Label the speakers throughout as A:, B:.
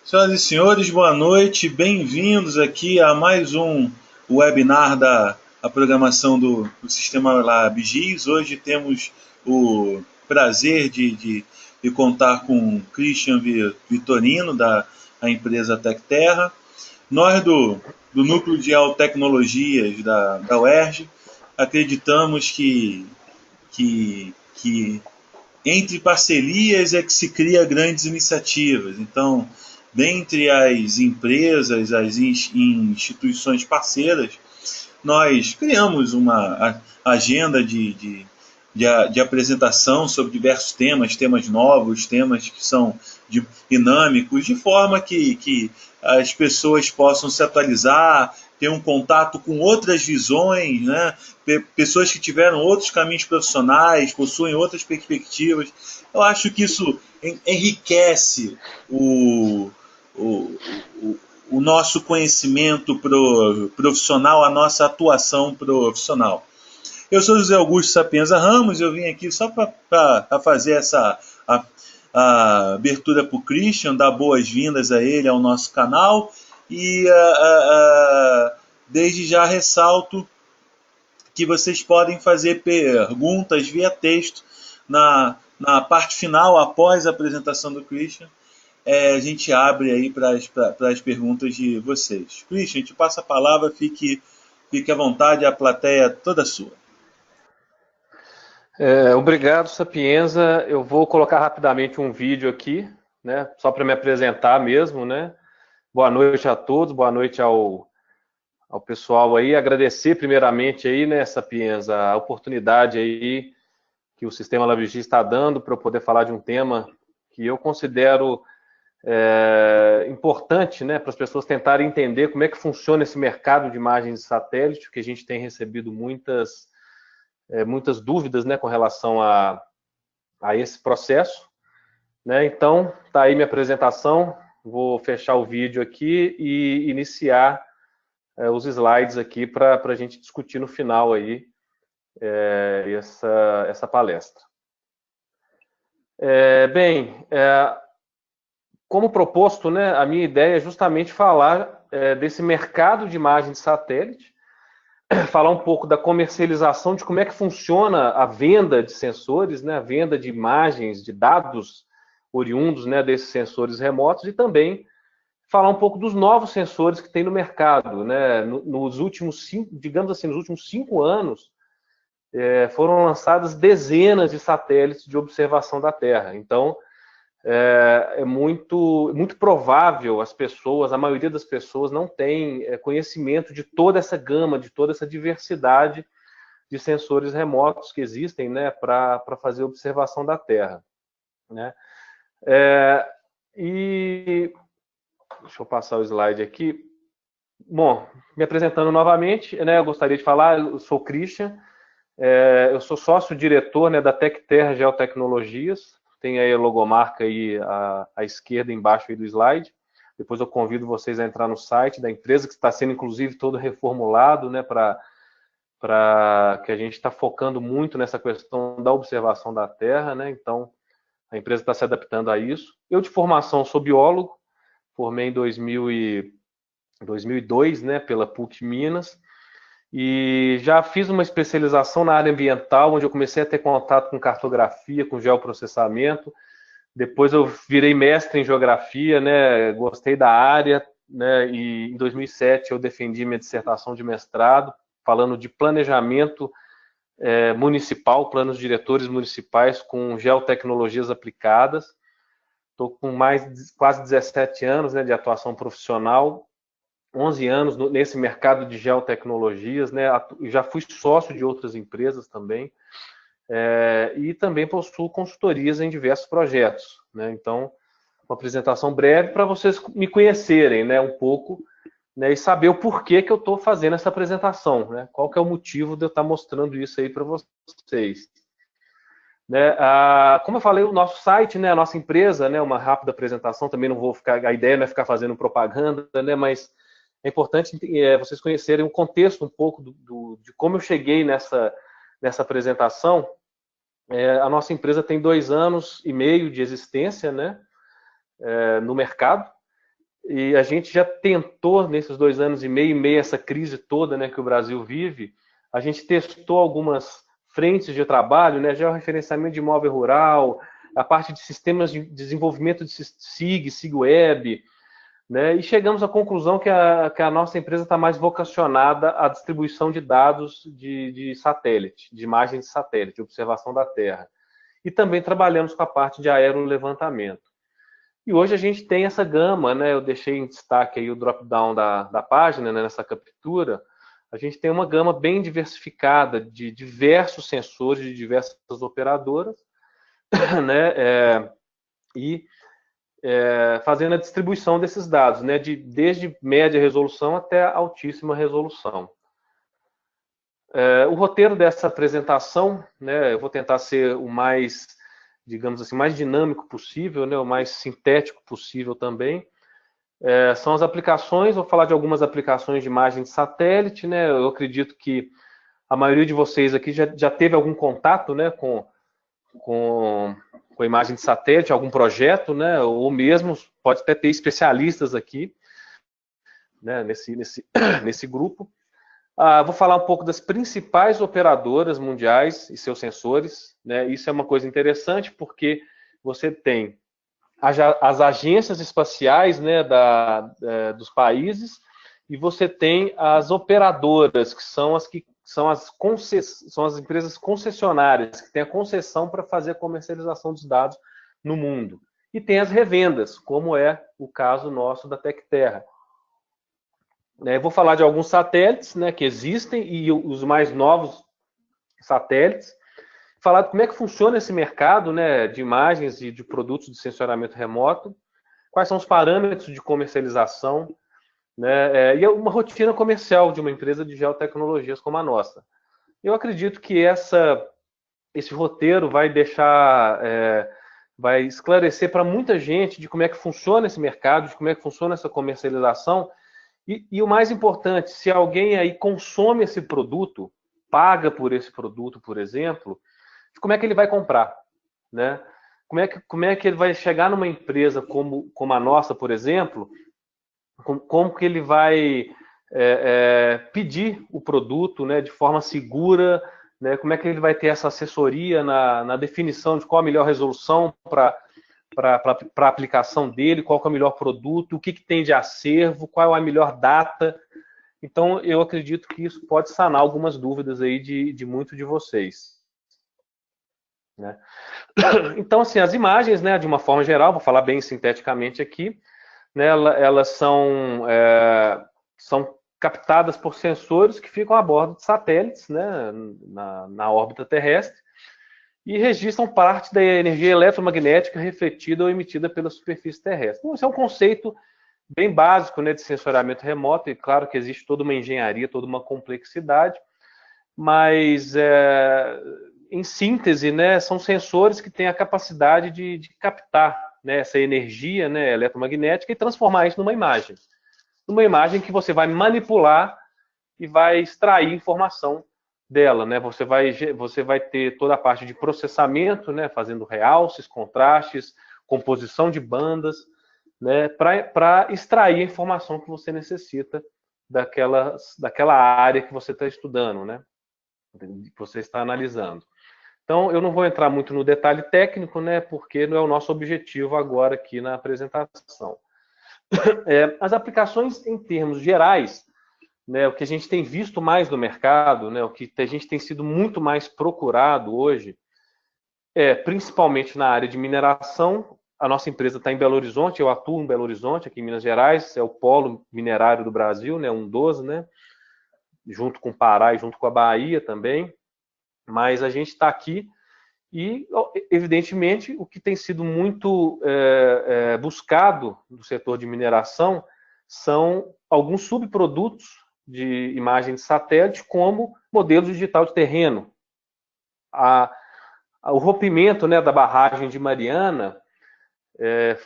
A: Senhoras e senhores, boa noite. Bem-vindos aqui a mais um webinar da programação do Sistema Lab GIS. Hoje temos o prazer de contar com o Christian Vitorino, da a empresa TecTerra. Nós do Núcleo de Geotecnologias da UERJ acreditamos que entre parcerias é que se cria grandes iniciativas. Então, dentre as empresas, as instituições parceiras, nós criamos uma agenda de apresentação sobre diversos temas novos, temas que são dinâmicos, de forma que as pessoas possam se atualizar, ter um contato com outras visões, né? Pessoas que tiveram outros caminhos profissionais, possuem outras perspectivas. Eu acho que isso enriquece o, o nosso conhecimento profissional, a nossa atuação profissional. Eu sou José Augusto Sapienza Ramos, eu vim aqui só para fazer a abertura para o Christian, dar boas-vindas a ele, ao nosso canal, e desde já ressalto que vocês podem fazer perguntas via texto na parte final, após a apresentação do Christian. A gente abre aí para as perguntas de vocês. Christian, te passa a palavra, fique à vontade, a plateia é toda sua.
B: Obrigado, Sapienza. Eu vou colocar rapidamente um vídeo aqui, né, só para me apresentar mesmo, né? Boa noite a todos, boa noite ao pessoal aí. Agradecer primeiramente aí, né, Sapienza, a oportunidade aí que o Sistema LabGIS está dando para eu poder falar de um tema que eu considero importante, né, para as pessoas tentarem entender como é que funciona esse mercado de imagens de satélite, que a gente tem recebido muitas dúvidas, né, com relação a esse processo, né? Então, tá aí minha apresentação. Vou fechar o vídeo aqui e iniciar os slides aqui para a gente discutir no final aí essa palestra. Como proposto, né, a minha ideia é justamente falar desse mercado de imagem de satélite, falar um pouco da comercialização, de como é que funciona a venda de sensores, né, a venda de imagens, de dados oriundos, né, desses sensores remotos, e também falar um pouco dos novos sensores que tem no mercado, né. Nos últimos digamos assim, nos últimos 5 anos, foram lançadas dezenas de satélites de observação da Terra. Então, é muito provável a maioria das pessoas não tem conhecimento de toda essa gama, de toda essa diversidade de sensores remotos que existem, né, para fazer observação da Terra, né? E deixa eu passar o slide aqui. Bom, me apresentando novamente, né, eu gostaria de falar, eu sou o Christian, eu sou sócio-diretor, né, da TecTerra Geotecnologias. Tem aí a logomarca aí à esquerda, embaixo aí do slide. Depois eu convido vocês a entrar no site da empresa, que está sendo, inclusive, todo reformulado, né, para que a gente está focando muito nessa questão da observação da Terra, né? Então, a empresa está se adaptando a isso. Eu, de formação, sou biólogo, formei em 2002, né, pela PUC Minas, e já fiz uma especialização na área ambiental, onde eu comecei a ter contato com cartografia, com geoprocessamento. Depois eu virei mestre em geografia, né? Gostei da área, né? E em 2007 eu defendi minha dissertação de mestrado, falando de planejamento municipal, planos diretores municipais com geotecnologias aplicadas. Estou com quase 17 anos, né, de atuação profissional, 11 anos nesse mercado de geotecnologias, né? Já fui sócio de outras empresas também, e também possuo consultorias em diversos projetos, né? Então, uma apresentação breve para vocês me conhecerem, né, um pouco, né, e saber o porquê que eu estou fazendo essa apresentação, né? Qual que é o motivo de eu estar mostrando isso aí para vocês. Né? Como eu falei, o nosso site, né, a nossa empresa, né, uma rápida apresentação, também não vou ficar, a ideia não é ficar fazendo propaganda, né, mas é importante vocês conhecerem o contexto um pouco de como eu cheguei nessa apresentação. A nossa empresa tem 2 anos e meio de existência, né, no mercado, E a gente já tentou, nesses 2 anos e meio essa crise toda, né, que o Brasil vive, a gente testou algumas frentes de trabalho, né, georreferenciamento de imóvel rural, a parte de sistemas de desenvolvimento de SIG Web, né, e chegamos à conclusão que a nossa empresa está mais vocacionada à distribuição de dados de satélite, de imagens de satélite, de observação da Terra. E também trabalhamos com a parte de aerolevantamento. E hoje a gente tem essa gama, né? Eu deixei em destaque aí o drop-down da página, né, nessa captura. A gente tem uma gama bem diversificada de diversos sensores, de diversas operadoras, né? Fazendo a distribuição desses dados, né? Desde média resolução até altíssima resolução. O roteiro dessa apresentação, né? Eu vou tentar ser o mais, digamos assim, mais dinâmico possível, né, o mais sintético possível também. São as aplicações, vou falar de algumas aplicações de imagem de satélite, né? Eu acredito que a maioria de vocês aqui já teve algum contato, né, com imagem de satélite, algum projeto, né? Ou mesmo pode até ter especialistas aqui, né, nesse grupo. Vou falar um pouco das principais operadoras mundiais e seus sensores, né? Isso é uma coisa interessante porque você tem as agências espaciais, né, dos países, e você tem as operadoras, que são as empresas concessionárias, que têm a concessão para fazer a comercialização dos dados no mundo. E tem as revendas, como é o caso nosso da TecTerra. Vou falar de alguns satélites, né, que existem, e os mais novos satélites. Falar de como é que funciona esse mercado, né, de imagens e de produtos de sensoramento remoto, quais são os parâmetros de comercialização, né, e uma rotina comercial de uma empresa de geotecnologias como a nossa. Eu acredito que esse roteiro vai vai esclarecer para muita gente de como é que funciona esse mercado, de como é que funciona essa comercialização, e o mais importante, se alguém aí consome esse produto, paga por esse produto, por exemplo, como é que ele vai comprar, né? Como é que ele vai chegar numa empresa como a nossa, por exemplo, como que ele vai pedir o produto, né, de forma segura, né? Como é que ele vai ter essa assessoria na definição de qual a melhor resolução para a aplicação dele, qual é o melhor produto, o que tem de acervo, qual é a melhor data. Então, eu acredito que isso pode sanar algumas dúvidas aí de muitos de vocês. Né? Então, assim, as imagens, né, de uma forma geral, vou falar bem sinteticamente aqui, né, elas são captadas por sensores que ficam a bordo de satélites, né, na órbita terrestre, e registram parte da energia eletromagnética refletida ou emitida pela superfície terrestre. Então, esse é um conceito bem básico, né, de sensoriamento remoto, e claro que existe toda uma engenharia, toda uma complexidade, mas em síntese, né, são sensores que têm a capacidade de captar, né, essa energia, né, eletromagnética e transformar isso numa imagem que você vai manipular e vai extrair informação dela, né? Você vai ter toda a parte de processamento, né, fazendo realces, contrastes, composição de bandas, né, para extrair a informação que você necessita daquela área que você está estudando, né, que você está analisando. Então, eu não vou entrar muito no detalhe técnico, né, porque não é o nosso objetivo agora aqui na apresentação. As aplicações em termos gerais, né, o que a gente tem visto mais no mercado, né, o que a gente tem sido muito mais procurado hoje, principalmente na área de mineração. A nossa empresa está em Belo Horizonte, eu atuo em Belo Horizonte, aqui em Minas Gerais, é o polo minerário do Brasil, né, um dos, né, junto com o Pará e junto com a Bahia também. Mas a gente está aqui e, evidentemente, o que tem sido muito buscado no setor de mineração são alguns subprodutos de imagem de satélite, como modelo digital de terreno. O rompimento, né, da barragem de Mariana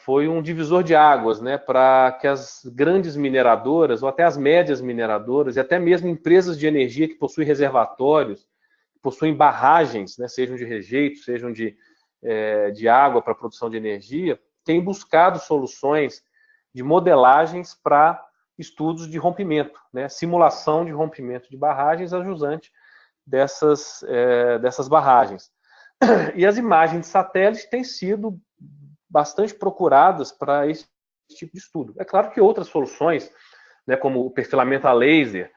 B: foi um divisor de águas, né, para que as grandes mineradoras, ou até as médias mineradoras, e até mesmo empresas de energia que possuem reservatórios, possuem barragens, né, sejam de rejeito, sejam de água para produção de energia, têm buscado soluções de modelagens para estudos de rompimento, né, simulação de rompimento de barragens a jusante dessas barragens. E as imagens de satélite têm sido bastante procuradas para esse tipo de estudo. É claro que outras soluções, né, como o perfilamento a laser,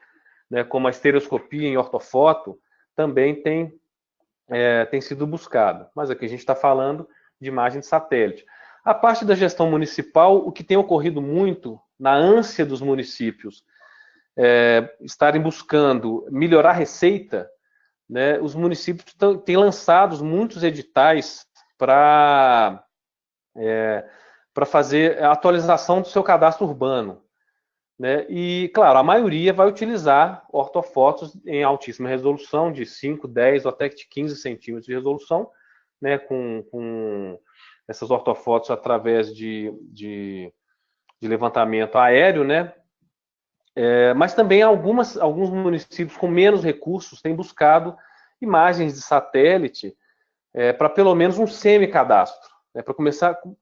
B: né, como a estereoscopia em ortofoto, também tem sido buscado. Mas aqui a gente está falando de imagem de satélite. A parte da gestão municipal, o que tem ocorrido muito na ânsia dos municípios estarem buscando melhorar a receita, né, os municípios têm lançado muitos editais para fazer a atualização do seu cadastro urbano. Né? E, claro, a maioria vai utilizar ortofotos em altíssima resolução, de 5, 10 ou até de 15 centímetros de resolução, né? com essas ortofotos através de levantamento aéreo, né? Mas também alguns municípios com menos recursos têm buscado imagens de satélite para pelo menos um semi-cadastro, né?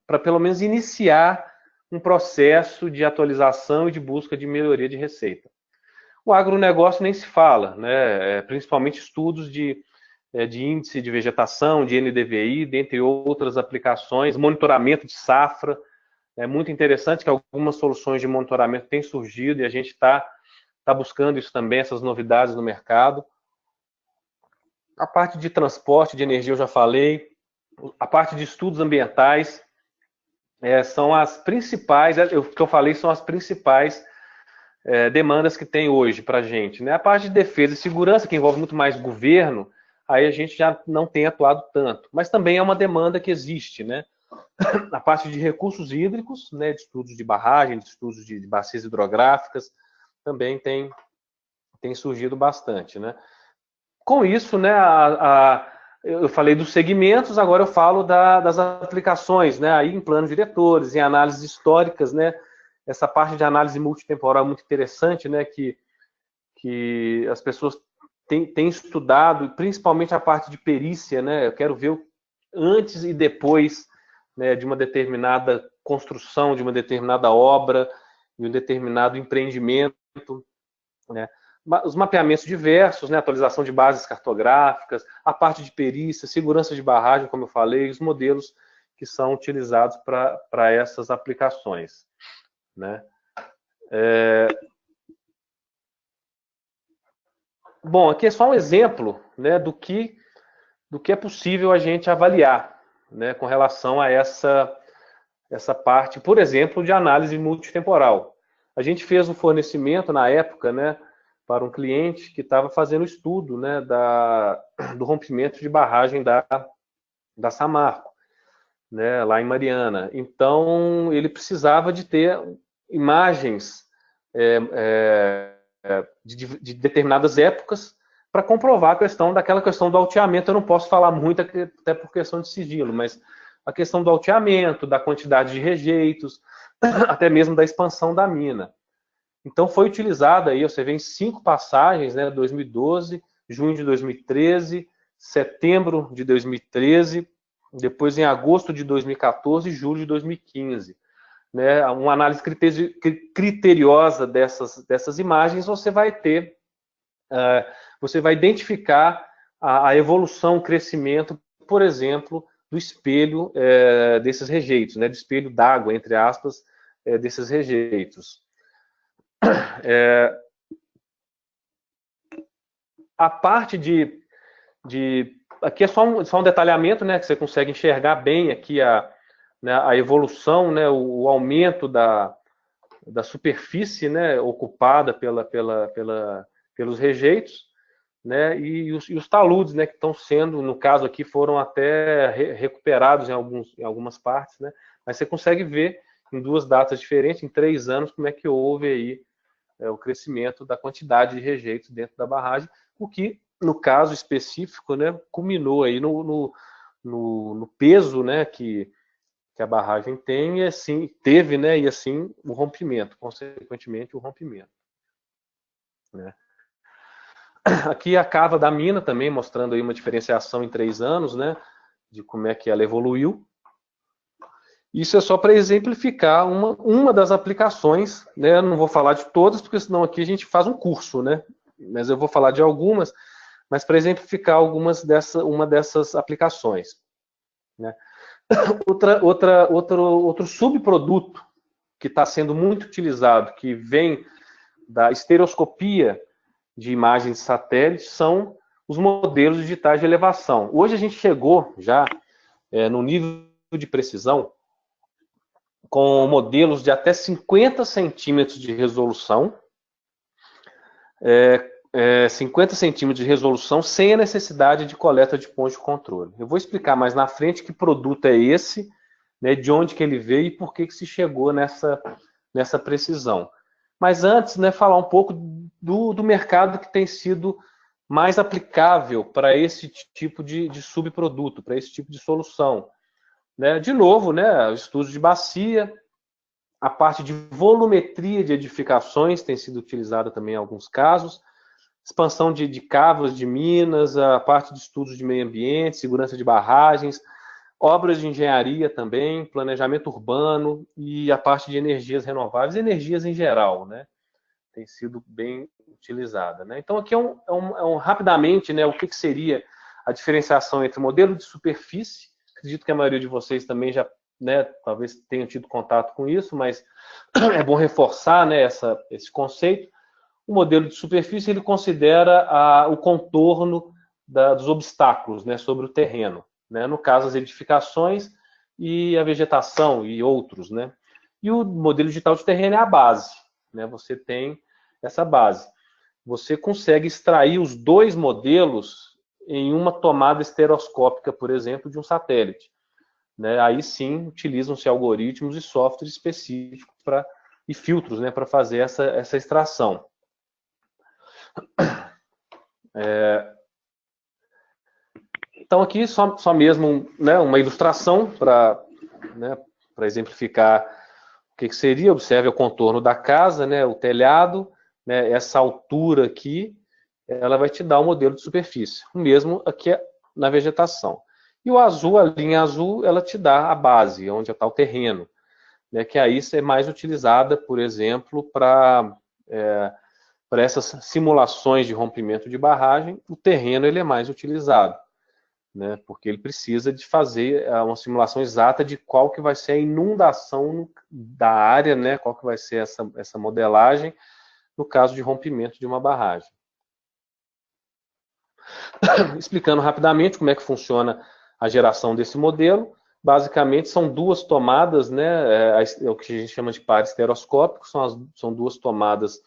B: para pelo menos iniciar um processo de atualização e de busca de melhoria de receita. O agronegócio nem se fala, né? Principalmente estudos de índice de vegetação, de NDVI, dentre outras aplicações, monitoramento de safra. É muito interessante que algumas soluções de monitoramento têm surgido e a gente está buscando isso também, essas novidades no mercado. A parte de transporte, de energia, eu já falei. A parte de estudos ambientais, são as principais, o que eu falei são as principais demandas que tem hoje para a gente. Né? A parte de defesa e segurança, que envolve muito mais governo, aí a gente já não tem atuado tanto. Mas também é uma demanda que existe. Né? A parte de recursos hídricos, né, de estudos de barragem, de estudos de bacias hidrográficas, também tem surgido bastante. Né? Com isso, né, eu falei dos segmentos, agora eu falo das aplicações, né, aí em planos diretores, em análises históricas, né, essa parte de análise multitemporal é muito interessante, né, que as pessoas têm estudado, principalmente a parte de perícia, né, eu quero ver antes e depois, né, de uma determinada construção, de uma determinada obra, de um determinado empreendimento, né, os mapeamentos diversos, né, atualização de bases cartográficas, a parte de perícia, segurança de barragem, como eu falei, os modelos que são utilizados para essas aplicações. Né? Bom, aqui é só um exemplo, né, do que é possível a gente avaliar, né, com relação a essa parte, por exemplo, de análise multitemporal. A gente fez um fornecimento na época, né, para um cliente que estava fazendo estudo, né, do rompimento de barragem da Samarco, né, lá em Mariana. Então, ele precisava de ter imagens de determinadas épocas para comprovar daquela questão do alteamento. Eu não posso falar muito, até por questão de sigilo, mas a questão do alteamento, da quantidade de rejeitos, até mesmo da expansão da mina. Então foi utilizada aí, você vê em 5 passagens, né, 2012, junho de 2013, setembro de 2013, depois em agosto de 2014 e julho de 2015. Né, uma análise criteriosa dessas imagens, você vai identificar a evolução, o crescimento, por exemplo, do espelho desses rejeitos, né, do espelho d'água, entre aspas, desses rejeitos. A parte aqui é só um detalhamento, né, que você consegue enxergar bem aqui a evolução, né, o aumento da superfície, né, ocupada pelos rejeitos, né, e os taludes, né, que estão sendo, no caso aqui, foram até recuperados em algumas partes, né, mas você consegue ver em 2 datas diferentes, em 3 anos, como é que houve aí o crescimento da quantidade de rejeitos dentro da barragem, o que, no caso específico, né, culminou aí no peso, né, que a barragem tem, e assim teve, né, e assim o rompimento, consequentemente o rompimento. Né. Aqui a cava da mina também, mostrando aí uma diferenciação em 3 anos, né, de como é que ela evoluiu. Isso é só para exemplificar uma das aplicações, né? Eu não vou falar de todas, porque senão aqui a gente faz um curso, né? Mas eu vou falar de algumas, mas para exemplificar uma dessas aplicações, né? Outro subproduto que está sendo muito utilizado, que vem da estereoscopia de imagens de satélite, são os modelos digitais de elevação. Hoje a gente chegou já no nível de precisão com modelos de até 50 centímetros de resolução, 50 centímetros de resolução sem a necessidade de coleta de pontos de controle. Eu vou explicar mais na frente que produto é esse, né, de onde que ele veio e por que se chegou nessa precisão. Mas antes, né, falar um pouco do mercado que tem sido mais aplicável para esse tipo de subproduto, para esse tipo de solução. Né? De novo, né, o estudo de bacia, a parte de volumetria de edificações tem sido utilizada também em alguns casos, expansão de cavos de minas, a parte de estudos de meio ambiente, segurança de barragens, obras de engenharia também, planejamento urbano e a parte de energias renováveis, energias em geral, né? Tem sido bem utilizada. Né? Então, aqui rapidamente, né, o que seria a diferenciação entre modelo de superfície, acredito que a maioria de vocês também já, né, talvez tenham tido contato com isso, mas é bom reforçar, né, esse conceito. O modelo de superfície ele considera o contorno dos obstáculos, né, sobre o terreno, né, no caso as edificações e a vegetação e outros, né. E o modelo digital de terreno é a base, né, você tem essa base. Você consegue extrair os dois modelos em uma tomada estereoscópica, por exemplo, de um satélite. Né, aí sim utilizam-se algoritmos e softwares específicos e filtros, né, para fazer essa extração. Então aqui só mesmo, né, uma ilustração para, né, exemplificar o que seria. Observe o contorno da casa, né, o telhado, né, essa altura aqui, ela vai te dar o modelo de superfície. O mesmo aqui na vegetação. E o azul, a linha azul, ela te dá a base, onde está o terreno, né, que aí é mais utilizada, por exemplo, para essas simulações de rompimento de barragem. O terreno ele é mais utilizado, né, porque ele precisa de fazer uma simulação exata de qual que vai ser a inundação da área, né, qual que vai ser essa modelagem no caso de rompimento de uma barragem. Explicando rapidamente como é que funciona a geração desse modelo, basicamente são duas tomadas, né, é o que a gente chama de par estereoscópico, são duas tomadas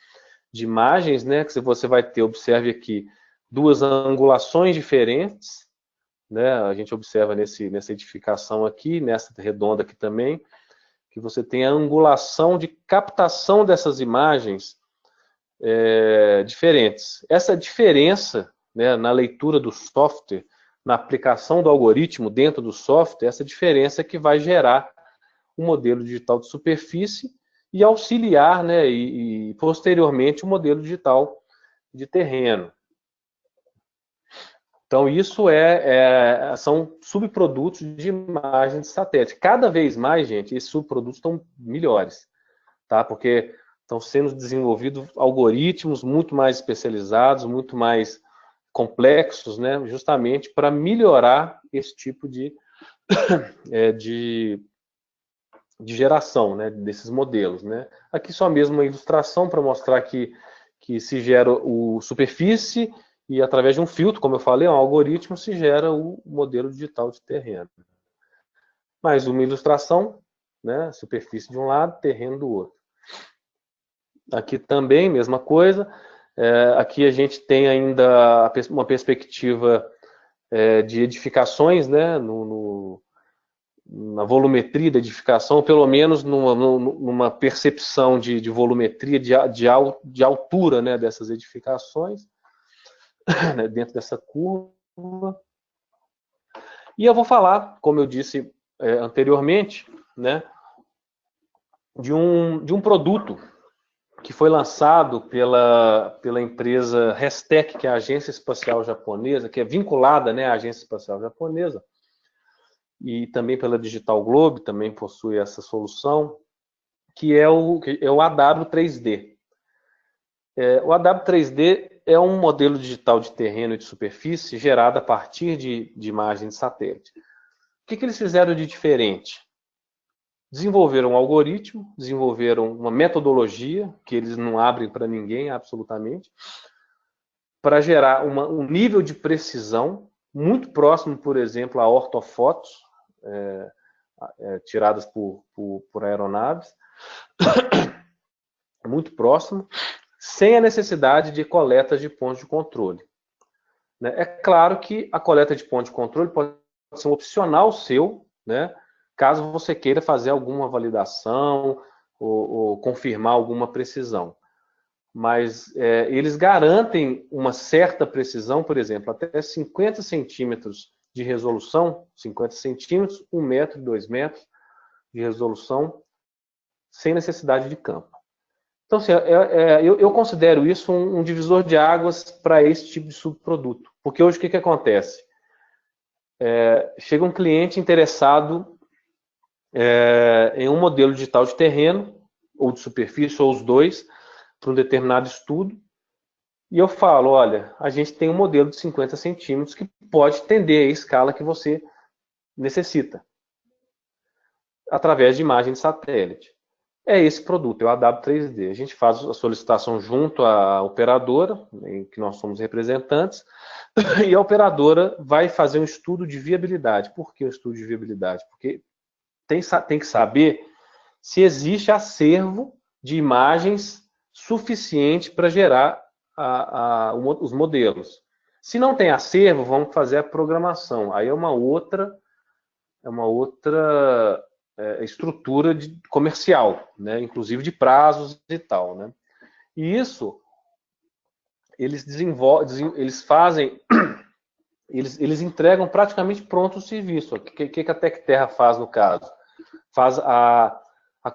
B: de imagens, né, que você vai ter, observe aqui, duas angulações diferentes, né, a gente observa nessa edificação aqui, nessa redonda aqui também, que você tem a angulação de captação dessas imagens diferentes. Essa diferença, né, na leitura do software, na aplicação do algoritmo dentro do software, essa diferença é que vai gerar um modelo digital de superfície e auxiliar, né, e posteriormente o modelo digital de terreno. Então, isso são subprodutos de imagem de satélite. Cada vez mais, gente, esses subprodutos estão melhores, tá? Porque estão sendo desenvolvidos algoritmos muito mais especializados, muito mais complexos, né? Justamente para melhorar esse tipo de geração, né? Desses modelos, né? Aqui só mesmo uma ilustração para mostrar que se gera o superfície e através de um filtro, como eu falei, um algoritmo, se gera o modelo digital de terreno. Mais uma ilustração, né? Superfície de um lado, terreno do outro. Aqui também, mesma coisa. Aqui a gente tem ainda uma perspectiva de edificações, né? Na volumetria da edificação, pelo menos numa percepção de volumetria, de altura, né? Dessas edificações. Dentro dessa curva. E eu vou falar, como eu disse anteriormente, né, de um produto que foi lançado pela empresa Restec, que é a agência espacial japonesa, que é vinculada, né, à agência espacial japonesa, e também pela Digital Globe, também possui essa solução, que é o AW3D. O AW3D é um modelo digital de terreno e de superfície gerado a partir de imagem de satélite. O que eles fizeram de diferente? Desenvolveram um algoritmo, desenvolveram uma metodologia, que eles não abrem para ninguém, absolutamente, para gerar um nível de precisão muito próximo, por exemplo, a ortofotos tiradas por aeronaves, muito próximo, sem a necessidade de coleta de pontos de controle. É claro que a coleta de pontos de controle pode ser um opcional seu, né, caso você queira fazer alguma validação ou confirmar alguma precisão. Mas eles garantem uma certa precisão, por exemplo, até 50 centímetros de resolução, 50 centímetros, 1 metro, 2 metros de resolução, sem necessidade de campo. Então, assim, eu considero isso um divisor de águas para esse tipo de subproduto. Porque hoje o que acontece? Chega um cliente interessado em um modelo digital de terreno, ou de superfície, ou os dois, para um determinado estudo, e eu falo, olha, a gente tem um modelo de 50 centímetros que pode atender a escala que você necessita, através de imagem de satélite. É esse produto, é o AW3D. A gente faz a solicitação junto à operadora, em que nós somos representantes, e a operadora vai fazer um estudo de viabilidade. Por que o estudo de viabilidade? Porque tem que saber se existe acervo de imagens suficiente para gerar os modelos. Se não tem acervo, vamos fazer a programação. Aí é uma outra estrutura comercial, né? Inclusive de prazos e tal, né? E isso eles fazem, eles entregam praticamente pronto o serviço. O que a Tecterra faz no caso? Faz a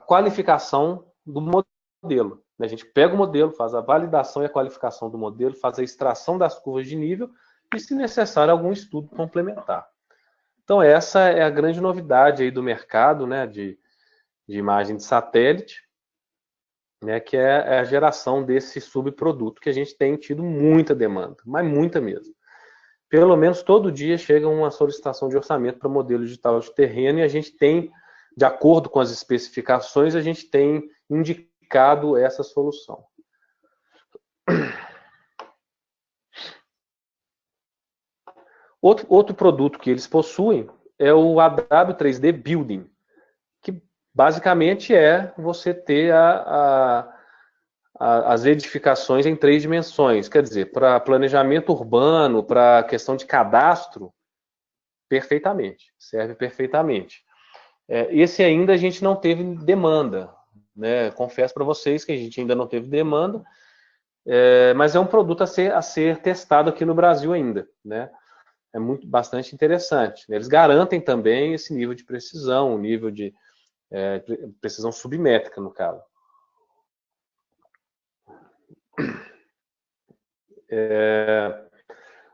B: qualificação do modelo. A gente pega o modelo, faz a validação e a qualificação do modelo, faz a extração das curvas de nível e, se necessário, algum estudo complementar. Então, essa é a grande novidade aí do mercado, né, de imagem de satélite, né, que é a geração desse subproduto que a gente tem tido muita demanda, mas muita mesmo. Pelo menos todo dia chega uma solicitação de orçamento para modelo digital de terreno e a gente tem, de acordo com as especificações, a gente tem indicado essa solução. Outro produto que eles possuem é o AW3D Building, que basicamente é você ter as edificações em 3 dimensões. Quer dizer, para planejamento urbano, para questão de cadastro, perfeitamente, serve perfeitamente. Esse ainda a gente não teve demanda, né? Confesso para vocês que a gente ainda não teve demanda, mas é um produto a ser testado aqui no Brasil ainda, né? É bastante interessante. Eles garantem também esse nível de precisão, um nível de precisão submétrica, no caso.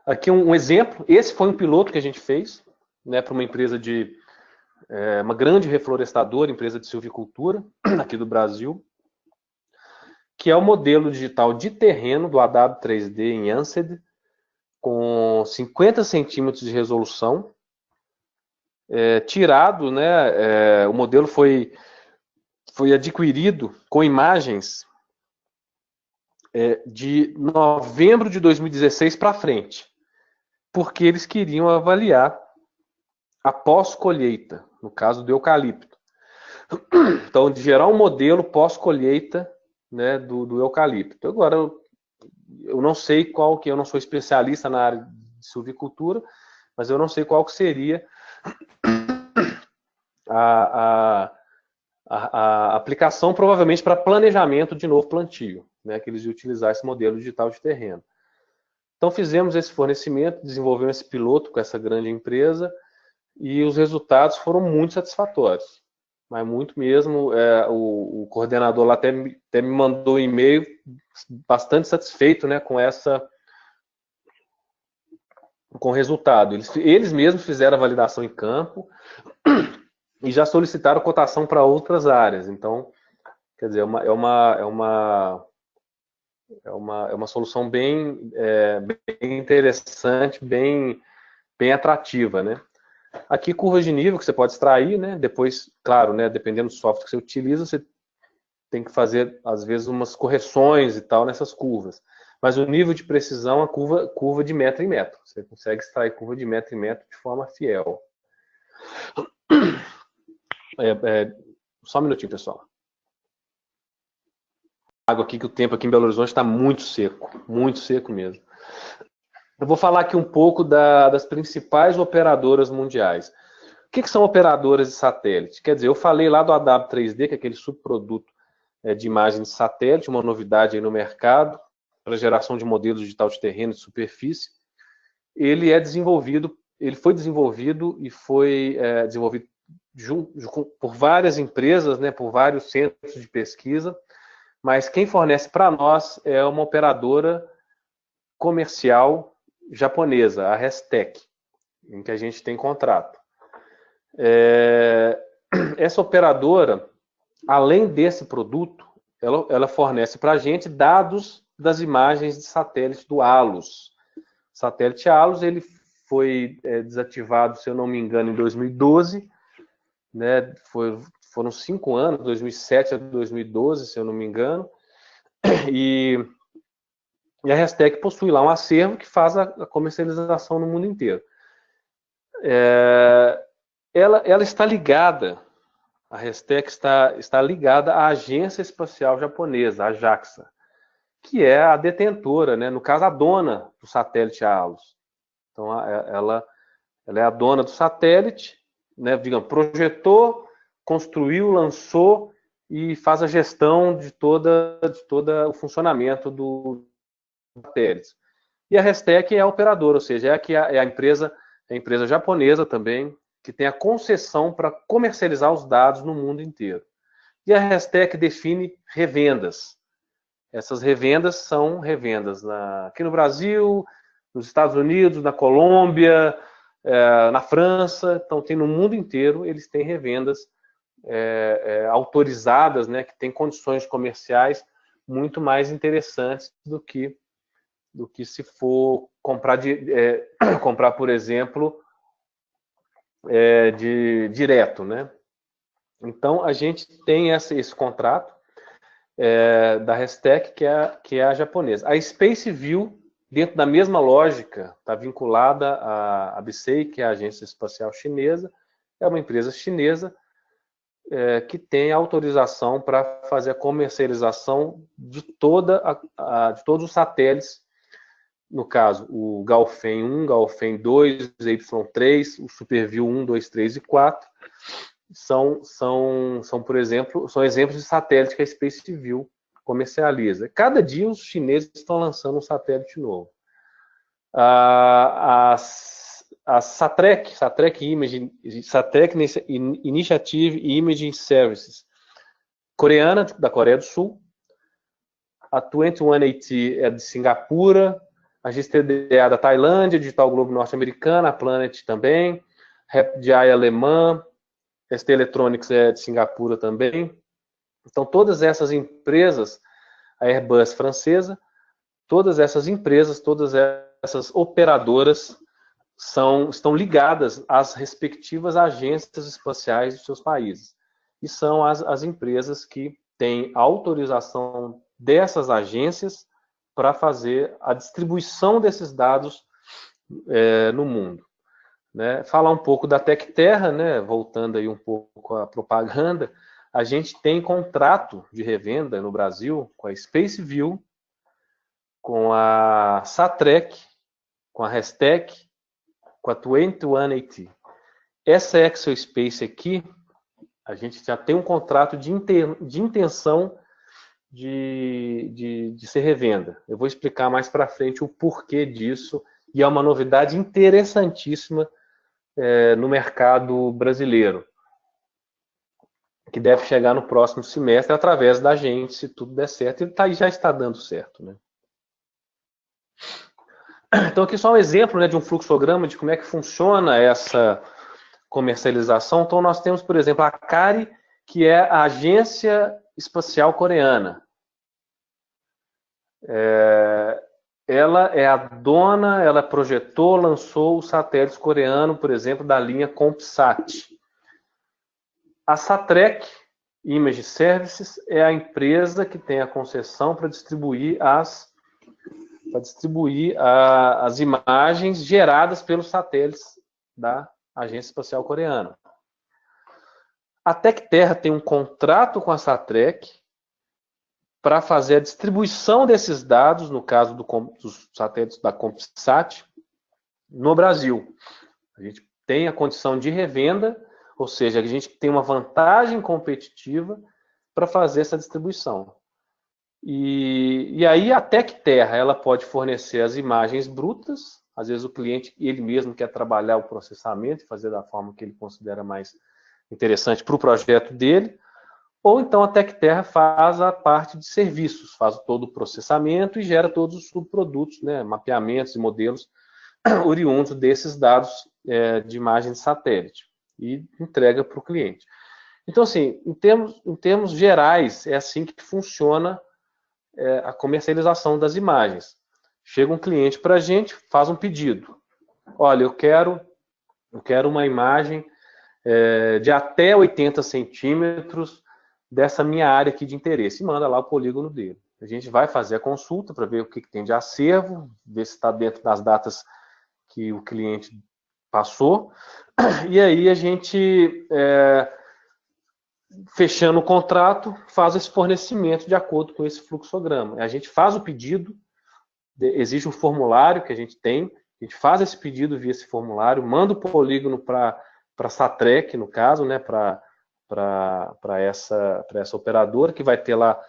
B: Aqui um exemplo. Esse foi um piloto que a gente fez, né, para uma empresa uma grande reflorestadora, empresa de silvicultura aqui do Brasil, que é o modelo digital de terreno do AW3D em ANSED, com 50 centímetros de resolução, tirado, né, o modelo foi adquirido com imagens de novembro de 2016 para frente, porque eles queriam avaliar a pós-colheita, no caso do eucalipto. Então, de gerar um modelo pós-colheita, né, do eucalipto. Agora, eu não sei qual que, eu não sou especialista na área de silvicultura, mas eu não sei qual que seria a aplicação, provavelmente para planejamento de novo plantio, né, que eles iam utilizar esse modelo digital de terreno. Então fizemos esse fornecimento, desenvolvemos esse piloto com essa grande empresa e os resultados foram muito satisfatórios, mas muito mesmo. O coordenador lá até me mandou um e-mail bastante satisfeito, né, com essa com resultado. Eles mesmos fizeram a validação em campo e já solicitaram cotação para outras áreas. Então, quer dizer, é uma solução bem interessante, bem atrativa, né? Aqui, curvas de nível que você pode extrair, né? Depois, claro, né? Dependendo do software que você utiliza, você tem que fazer, às vezes, umas correções e tal nessas curvas. Mas o nível de precisão é curva de metro em metro. Você consegue extrair curva de metro em metro de forma fiel. Só um minutinho, pessoal. Água aqui, que o tempo aqui em Belo Horizonte está muito seco mesmo. Eu vou falar aqui um pouco das principais operadoras mundiais. O que são operadoras de satélite? Quer dizer, eu falei lá do AW3D, que é aquele subproduto de imagem de satélite, uma novidade aí no mercado, para geração de modelos digital de terreno e de superfície. Ele foi desenvolvido e foi desenvolvido por várias empresas, né, por vários centros de pesquisa, mas quem fornece para nós é uma operadora comercial japonesa, a Restec, em que a gente tem contrato. Essa operadora, além desse produto, ela fornece para a gente dados das imagens de satélite do ALOS. O satélite ALOS ele foi desativado, se eu não me engano, em 2012. Né? Foram 5 anos, 2007 a 2012, se eu não me engano. E a Restec possui lá um acervo que faz a comercialização no mundo inteiro. Ela está ligada, a Restec está ligada à Agência Espacial Japonesa, a JAXA, que é a detentora, né, no caso, a dona do satélite ALOS. Então, ela é a dona do satélite, né, digamos, projetou, construiu, lançou e faz a gestão de todo o funcionamento do satélite. E a Restec é a operadora, ou seja, é a empresa japonesa também, que tem a concessão para comercializar os dados no mundo inteiro. E a Restec define revendas. Essas revendas são revendas aqui no Brasil, nos Estados Unidos, na Colômbia, na França. Então, tem no mundo inteiro, eles têm revendas autorizadas, né, que têm condições comerciais muito mais interessantes do que se for comprar, comprar por exemplo, direto, né? Então, a gente tem esse contrato da Restec, que é a japonesa. A SpaceView, dentro da mesma lógica, está vinculada à BSEI, que é a Agência Espacial Chinesa, é uma empresa chinesa que tem autorização para fazer a comercialização de todos os satélites, no caso, o Galfen 1, Galfen 2, Y3, o SuperView 1, 2, 3 e 4, por exemplo, são exemplos de satélite que a SpaceView comercializa. Cada dia os chineses estão lançando um satélite novo. A Satrec Initiative Imaging Services, coreana, da Coreia do Sul. A 21AT é de Singapura. A GTDA da Tailândia, Digital Globe norte-americana, a Planet também. RapidEye alemã. ST Electronics é de Singapura também. Então, todas essas empresas, a Airbus francesa, todas essas empresas, todas essas operadoras estão ligadas às respectivas agências espaciais dos seus países. E são as empresas que têm autorização dessas agências para fazer a distribuição desses dados no mundo. Né? Falar um pouco da TecTerra, né? Voltando aí um pouco à propaganda, a gente tem contrato de revenda no Brasil com a SpaceView, com a Satrec, com a Restec, com a 21AT. Essa ExoSpace aqui, a gente já tem um contrato de intenção de ser revenda. Eu vou explicar mais para frente o porquê disso, e é uma novidade interessantíssima no mercado brasileiro, que deve chegar no próximo semestre através da gente, se tudo der certo, e já está dando certo, né? Então aqui só um exemplo, né, de um fluxograma de como é que funciona essa comercialização. Então nós temos, por exemplo, a CARI, que é a Agência Espacial Coreana. Ela é a dona, ela projetou, lançou os satélites coreanos, por exemplo, da linha CompSat. A Satrec Image Services é a empresa que tem a concessão para distribuir as imagens geradas pelos satélites da Agência Espacial Coreana. A TecTerra tem um contrato com a Satrec para fazer a distribuição desses dados, no caso dos satélites da CompSat, no Brasil. A gente tem a condição de revenda, ou seja, a gente tem uma vantagem competitiva para fazer essa distribuição. E aí a TecTerra, ela pode fornecer as imagens brutas, às vezes o cliente, ele mesmo quer trabalhar o processamento e fazer da forma que ele considera mais interessante para o projeto dele, ou então a TecTerra faz a parte de serviços, faz todo o processamento e gera todos os subprodutos, né, mapeamentos e modelos oriundos desses dados de imagem de satélite e entrega para o cliente. Então, assim, em termos gerais, é assim que funciona a comercialização das imagens. Chega um cliente para a gente, faz um pedido. Olha, eu quero uma imagem de até 80 centímetros dessa minha área aqui de interesse. E manda lá o polígono dele. A gente vai fazer a consulta para ver o que tem de acervo, ver se está dentro das datas que o cliente passou. E aí a gente, fechando o contrato, faz esse fornecimento de acordo com esse fluxograma. A gente faz o pedido, existe um formulário que a gente tem, a gente faz esse pedido via esse formulário, manda o polígono para a Satrec, no caso, né, para essa operadora, que vai ter lá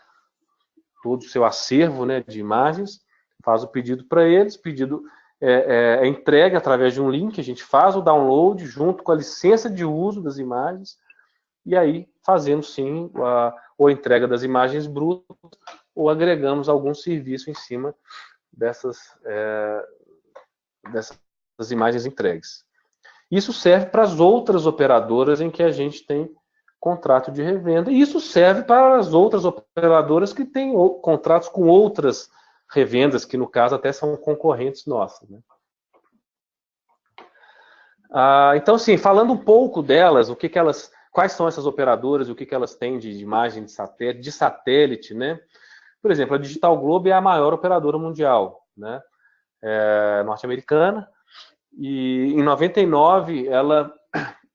B: todo o seu acervo, né, de imagens, faz o pedido para eles, o pedido é entregue através de um link, a gente faz o download junto com a licença de uso das imagens, e aí fazemos sim ou a entrega das imagens brutas, ou agregamos algum serviço em cima dessas imagens entregues. Isso serve para as outras operadoras em que a gente tem contrato de revenda. E isso serve para as outras operadoras que têm contratos com outras revendas, que no caso até são concorrentes nossas, né? Então, assim, falando um pouco delas, quais são essas operadoras, o que elas têm de imagem de satélite, né? Por exemplo, a Digital Globe é a maior operadora mundial, né? Norte-americana, e em 99 ela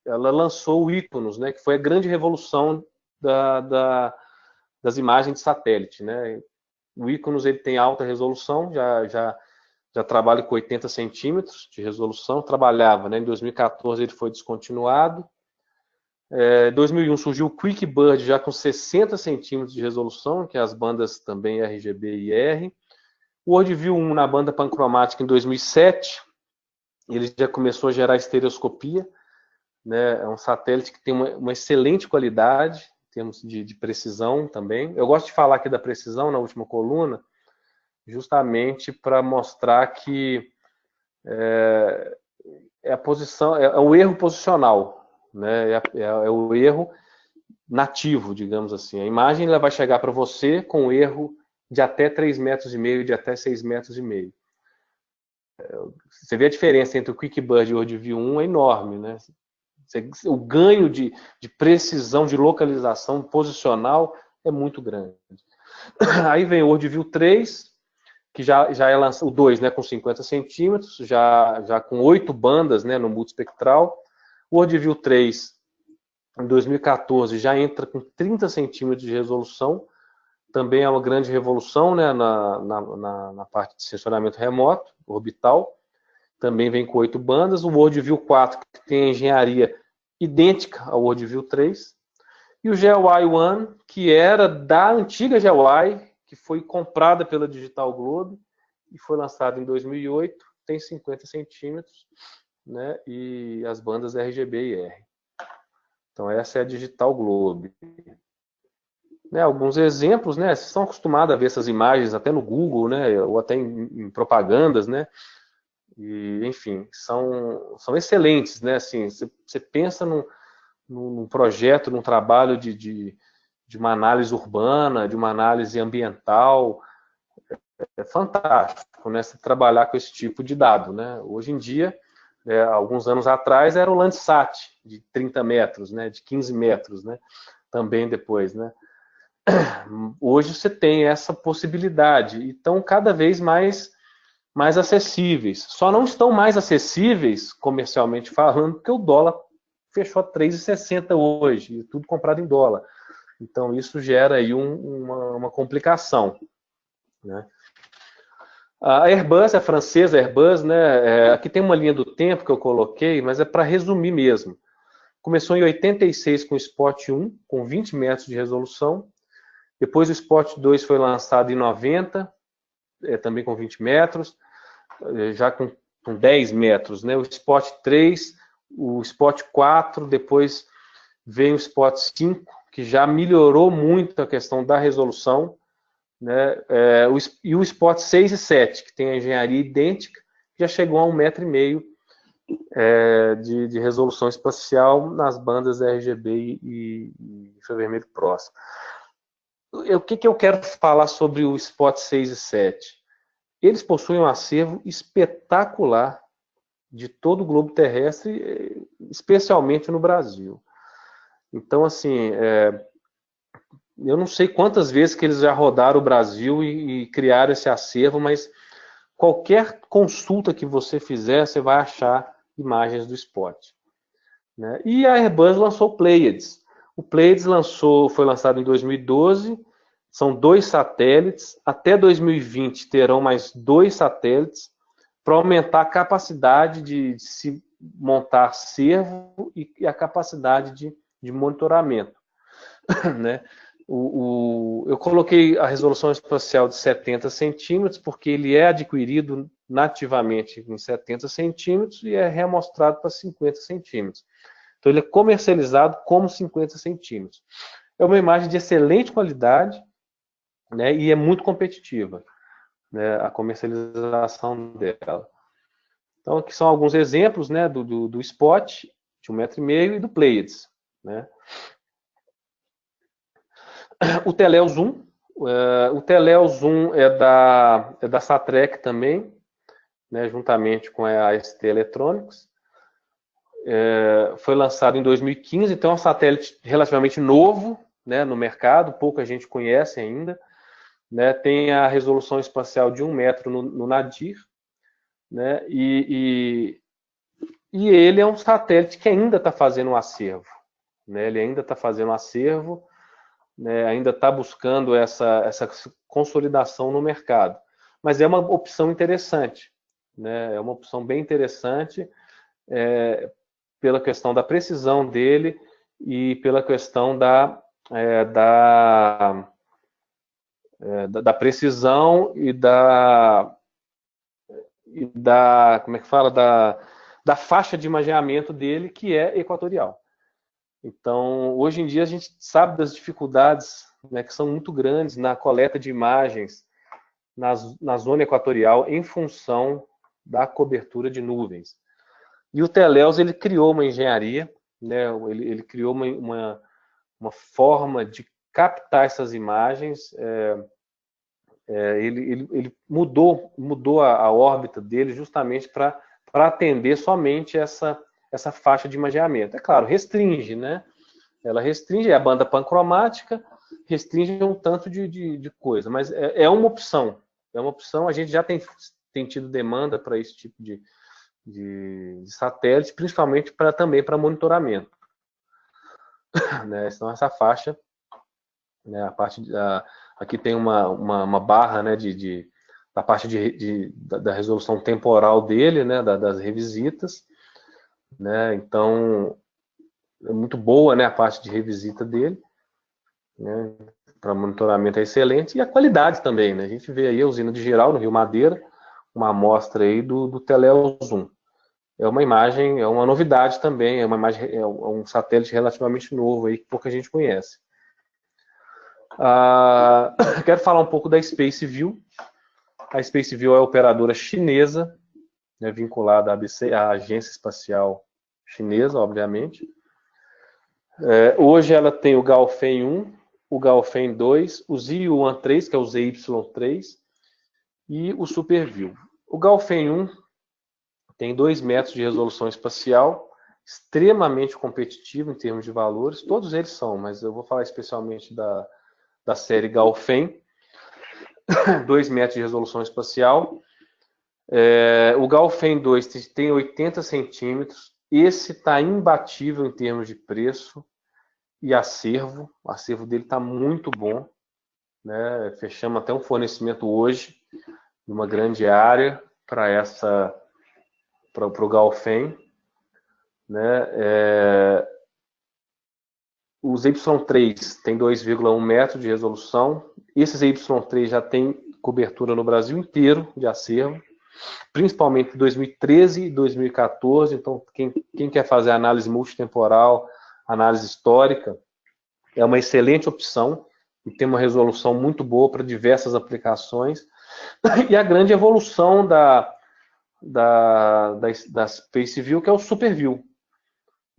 B: lançou o Iconos, né, que foi a grande revolução das imagens de satélite, né? O Iconos ele tem alta resolução, já trabalha com 80 centímetros de resolução, trabalhava, né? Em 2014 ele foi descontinuado. Em 2001 surgiu o QuickBird já com 60 centímetros de resolução, que é as bandas também RGB e R. O WorldView 1 na banda pancromática em 2007, ele já começou a gerar estereoscopia, né? É um satélite que tem uma excelente qualidade, em termos de precisão também. Eu gosto de falar aqui da precisão na última coluna, justamente para mostrar que a posição, é o erro posicional, né? É o erro nativo, digamos assim. A imagem ela vai chegar para você com um erro de até 3,5 metros, de até 6,5 metros. Você vê a diferença entre o QuickBird e o WorldView 1 é enorme, né? O ganho de precisão, de localização posicional é muito grande. Aí vem o WorldView 3, que já é lançado, o 2, né, com 50 centímetros, já com 8 bandas, né, no multispectral. O WorldView 3, em 2014, já entra com 30 centímetros de resolução. Também é uma grande revolução, né, na parte de sensoramento remoto, orbital. Também vem com 8 bandas. O WorldView 4, que tem a engenharia idêntica ao WorldView 3. E o GeoEye One, que era da antiga GeoEye, que foi comprada pela Digital Globe e foi lançado em 2008, tem 50 centímetros, né, e as bandas RGB e R. Então essa é a Digital Globe. Né, alguns exemplos, né, vocês estão acostumados a ver essas imagens até no Google, né, ou até em propagandas, né, E, enfim, são excelentes, né? Assim, você pensa num projeto, num trabalho de uma análise urbana, de uma análise ambiental, é fantástico, né? Você trabalhar com esse tipo de dado, né? Hoje em dia, alguns anos atrás, era o Landsat, de 30 metros, né? De 15 metros, né? Também depois, né? Hoje você tem essa possibilidade, e estão cada vez mais acessíveis. Só não estão mais acessíveis, comercialmente falando, porque o dólar fechou a 3,60 hoje, e tudo comprado em dólar. Então, isso gera aí uma complicação, né? A Airbus é francesa, a Airbus, né? Aqui tem uma linha do tempo que eu coloquei, mas é para resumir mesmo. Começou em 86 com o Spot 1, com 20 metros de resolução. Depois o Spot 2 foi lançado em 90, também com 20 metros, já com 10 metros, né? O Spot 3, o Spot 4, depois veio o Spot 5, que já melhorou muito a questão da resolução, né? E o Spot 6 e 7, que tem a engenharia idêntica, já chegou a 1,5 m de resolução espacial nas bandas RGB e infravermelho próximo. O que eu quero falar sobre o Spot 6 e 7? Eles possuem um acervo espetacular de todo o globo terrestre, especialmente no Brasil. Então, assim, eu não sei quantas vezes que eles já rodaram o Brasil e criaram esse acervo, mas qualquer consulta que você fizer, você vai achar imagens do Spot, né? E a Airbus lançou o Pleiades. O Pleiades foi lançado em 2012, são 2 satélites, até 2020 terão mais 2 satélites, para aumentar a capacidade de se montar acervo e a capacidade de monitoramento, né? Eu coloquei a resolução espacial de 70 centímetros, porque ele é adquirido nativamente em 70 centímetros e é reamostrado para 50 centímetros. Então ele é comercializado como 50 centímetros. É uma imagem de excelente qualidade, né, e é muito competitiva, né, a comercialização dela. Então aqui são alguns exemplos, né, do Spot, de 1,5 m, e do Pleiades, né. O Teleos 1, o Teleos 1 é da Satrec também, né, juntamente com a ST Electronics. Foi lançado em 2015, então é um satélite relativamente novo, né, no mercado, pouca gente conhece ainda, né, tem a resolução espacial de 1 metro no nadir, né, e ele é um satélite que ainda está fazendo um acervo, né, ele ainda está fazendo um acervo, né, ainda está buscando essa consolidação no mercado. Mas é uma opção interessante, né, é uma opção bem interessante, pela questão da precisão dele e pela questão da precisão e como é que fala, da faixa de imageamento dele, que é equatorial. Então, hoje em dia a gente sabe das dificuldades, né, que são muito grandes na coleta de imagens na zona equatorial em função da cobertura de nuvens. E o Teleos, ele criou uma engenharia, né, ele criou uma forma de captar essas imagens, ele mudou a órbita dele justamente para atender somente essa faixa de imageamento. É claro, restringe, né? Ela restringe a banda pancromática, restringe um tanto de coisa, mas é uma opção. É uma opção, a gente já tem tido demanda para esse tipo de satélite, principalmente também para monitoramento. Né? Então essa faixa, né, aqui tem uma barra, né, da parte da resolução temporal dele, né, das revisitas, né, então é muito boa, né, a parte de revisita dele, né, para monitoramento é excelente, e a qualidade também, né, a gente vê aí a usina de Geral, no Rio Madeira, uma amostra aí do Teleos 1. É uma imagem, é uma novidade também, é um satélite relativamente novo aí, que pouca gente conhece. Quero falar um pouco da Spaceview. A Spaceview é a operadora chinesa, né, vinculada à, à Agência Espacial Chinesa, obviamente. Hoje ela tem o Gaofen 1, o Gaofen 2, o Ziyuan 3, que é o ZY3, e o SuperView. O Gaofen 1 tem 2 metros de resolução espacial, extremamente competitivo em termos de valores. Todos eles são, mas eu vou falar especialmente da série Gaofen. 2 metros de resolução espacial. O Gaofen 2 tem 80 centímetros. Esse está imbatível em termos de preço e acervo. O acervo dele está muito bom, né? Fechamos até um fornecimento hoje de uma grande área para o Gaofen, né? Os Y3 tem 2,1 metros de resolução. Esses Y3 já tem cobertura no Brasil inteiro de acervo, principalmente em 2013 e 2014. Então, quem quer fazer análise multitemporal, análise histórica, é uma excelente opção e tem uma resolução muito boa para diversas aplicações. E a grande evolução da SpaceView, que é o SuperView.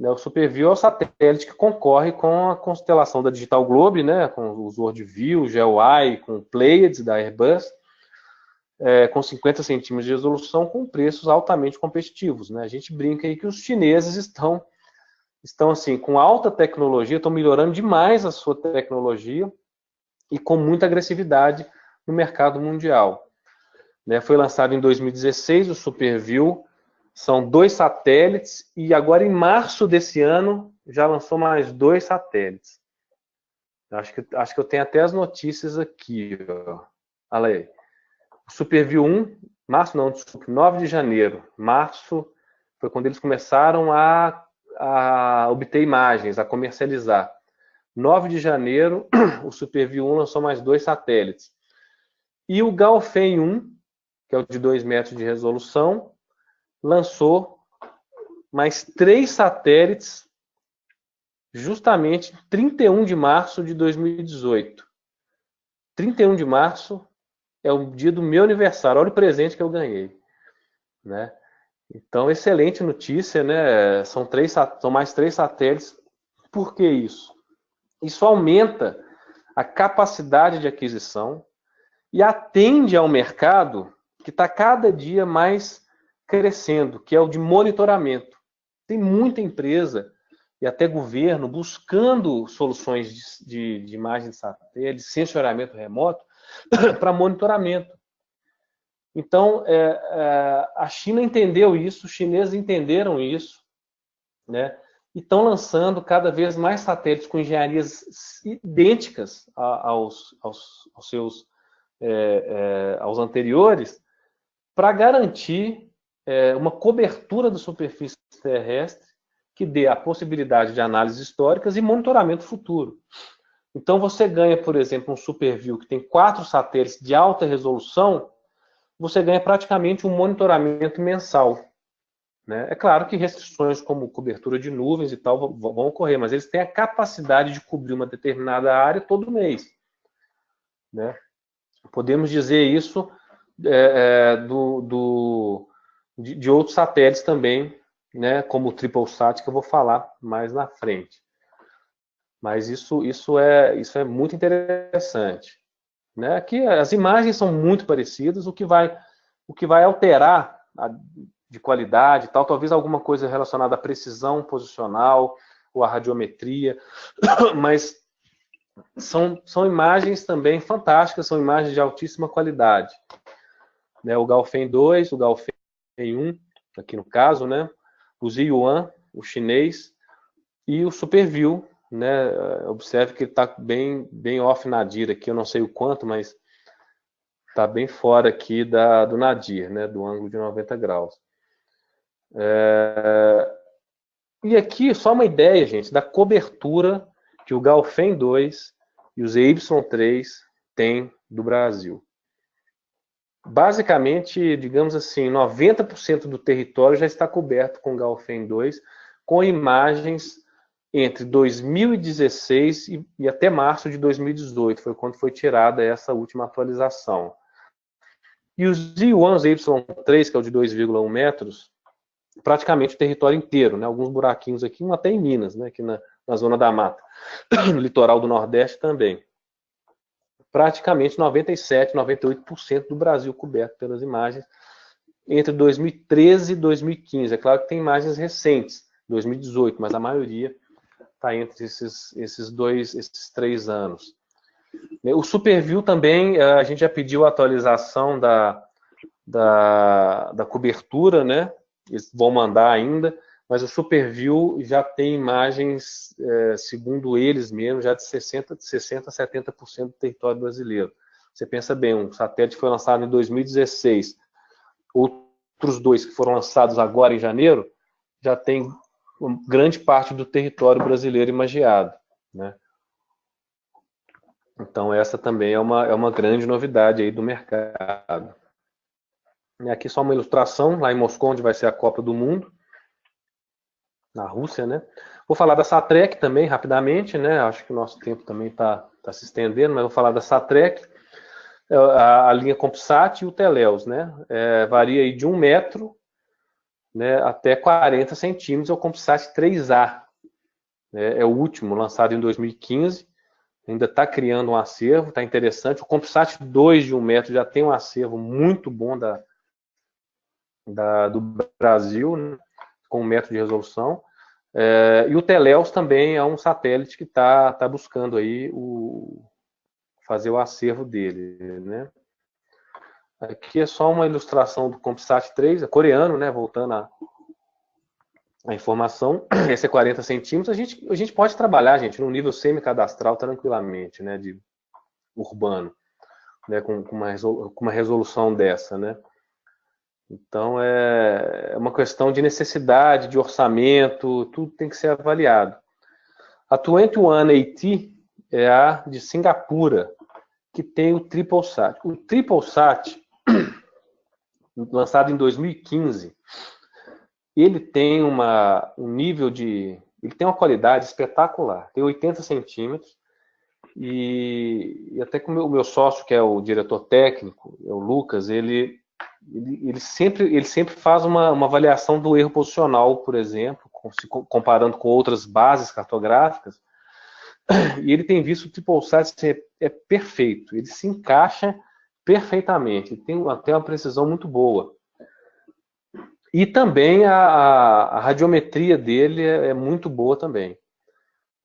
B: O SuperView é o satélite que concorre com a constelação da Digital Globe, né, com os WorldView, GeoEye, com o Pleiades da Airbus, com 50 centímetros de resolução, com preços altamente competitivos, né? A gente brinca aí que os chineses estão assim, com alta tecnologia, estão melhorando demais a sua tecnologia e com muita agressividade no mercado mundial. Foi lançado em 2016 o SuperView. São 2 satélites e agora em março desse ano já lançou mais 2 satélites. Acho que eu tenho até as notícias aqui. Olha aí. O SuperView 1, março não, desculpe, 9 de janeiro. Março foi quando eles começaram a obter imagens, a comercializar. 9 de janeiro, o SuperView 1 lançou mais 2 satélites. E o Gaofen 1, que é o de 2 metros de resolução, lançou mais 3 satélites justamente 31 de março de 2018. 31 de março é o dia do meu aniversário. Olha o presente que eu ganhei, né? Então, excelente notícia, né? São mais 3 satélites. Por que isso? Isso aumenta a capacidade de aquisição e atende ao mercado que está cada dia mais crescendo, que é o de monitoramento. Tem muita empresa e até governo buscando soluções de imagem de satélite, sensoriamento remoto para monitoramento. Então, a China entendeu isso, os chineses entenderam isso, né? E estão lançando cada vez mais satélites com engenharias idênticas aos anteriores, para garantir uma cobertura da superfície terrestre que dê a possibilidade de análises históricas e monitoramento futuro. Então, você ganha, por exemplo, um SuperView que tem 4 satélites de alta resolução, você ganha praticamente um monitoramento mensal, né? É claro que restrições como cobertura de nuvens e tal vão ocorrer, mas eles têm a capacidade de cobrir uma determinada área todo mês, né? Podemos dizer isso de outros satélites também, né, como o TripleSat, que eu vou falar mais na frente. Mas isso é muito interessante, né? Aqui as imagens são muito parecidas, o que vai alterar de qualidade, tal, talvez alguma coisa relacionada à precisão posicional ou à radiometria, mas são imagens também fantásticas, são imagens de altíssima qualidade. Né, o Gaofen 2, o Gaofen 1, aqui no caso, né, o Ziyuan, o chinês, e o SuperView, né, observe que ele está bem off nadir aqui, eu não sei o quanto, mas está bem fora aqui do nadir, né, do ângulo de 90 graus. E aqui, só uma ideia, gente, da cobertura que o Gaofen 2 e os EY3 têm do Brasil. Basicamente, digamos assim, 90% do território já está coberto com Gaofen 2, com imagens entre 2016 e até março de 2018, foi quando foi tirada essa última atualização. E os Y1, Y3, que é o de 2,1 metros, praticamente o território inteiro, né? Alguns buraquinhos aqui, um até em Minas, né? Aqui na zona da mata, no litoral do Nordeste também. Praticamente 97, 98% do Brasil coberto pelas imagens entre 2013 e 2015. É claro que tem imagens recentes, 2018, mas a maioria está entre esses 3 anos. O SuperView também, a gente já pediu a atualização da cobertura, né? Eles vão mandar ainda, mas o SuperView já tem imagens, segundo eles mesmos, já de 60% a 70% do território brasileiro. Você pensa bem, um satélite foi lançado em 2016, outros 2 que foram lançados agora em janeiro, já tem grande parte do território brasileiro imageado, né? Então essa também é uma grande novidade aí do mercado. E aqui só uma ilustração, lá em Moscou, onde vai ser a Copa do Mundo, na Rússia, né? Vou falar da Satrec também, rapidamente, né? Acho que o nosso tempo também está se estendendo, mas vou falar da Satrec, a linha Compsat e o Teléus, né? Varia aí de 1 metro, né, até 40 centímetros, é o Compsat 3A. É o último, lançado em 2015, ainda está criando um acervo, está interessante. O Compsat 2 de 1 metro já tem um acervo muito bom do Brasil, né, com 1 metro de resolução. E o Teléus também é um satélite que está buscando aí fazer o acervo dele, né? Aqui é só uma ilustração do Compsat 3, é coreano, né? Voltando a informação. Esse é 40 centímetros. A gente pode trabalhar, gente, num nível semi-cadastral tranquilamente, né? De urbano, né? Com uma resolução dessa, né? Então é uma questão de necessidade, de orçamento, tudo tem que ser avaliado. A 21AT é a de Singapura, que tem o TripleSat. O TripleSat, lançado em 2015, ele tem um nível de... Ele tem uma qualidade espetacular. Tem 80 centímetros. E até que o meu sócio, que é o diretor técnico, é o Lucas, ele sempre faz uma avaliação do erro posicional, por exemplo, comparando com outras bases cartográficas. E ele tem visto o TripleSat é perfeito. Ele se encaixa perfeitamente. Tem até uma precisão muito boa. E também a radiometria dele é muito boa também,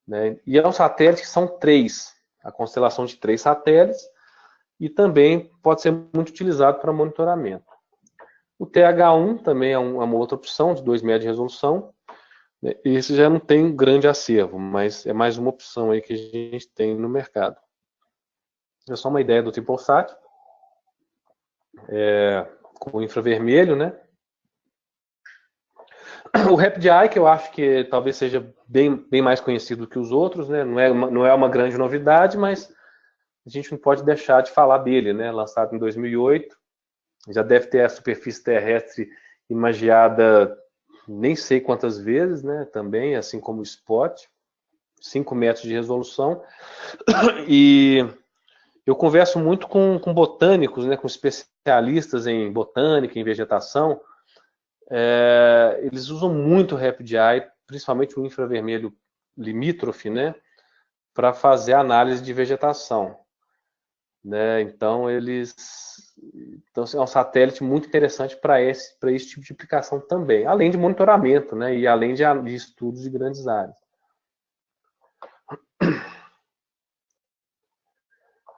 B: né? E é um satélite que são 3, a constelação de 3 satélites, e também pode ser muito utilizado para monitoramento. O TH1 também é uma outra opção, de 2 metros de resolução. Esse já não tem grande acervo, mas é mais uma opção aí que a gente tem no mercado. É só uma ideia do TripleSat, com infravermelho, né? O RapidEye, que eu acho que talvez seja bem mais conhecido que os outros, né? Não é uma grande novidade, mas a gente não pode deixar de falar dele, né? Lançado em 2008, já deve ter a superfície terrestre imageada nem sei quantas vezes, né? Também, assim como o Spot, 5 metros de resolução. E eu converso muito com botânicos, né? Com especialistas em botânica, em vegetação. Eles usam muito o RapidEye, principalmente o infravermelho limítrofe, né, para fazer análise de vegetação, né? Então é um satélite muito interessante para esse tipo de aplicação também, além de monitoramento, né, e além de estudos de grandes áreas.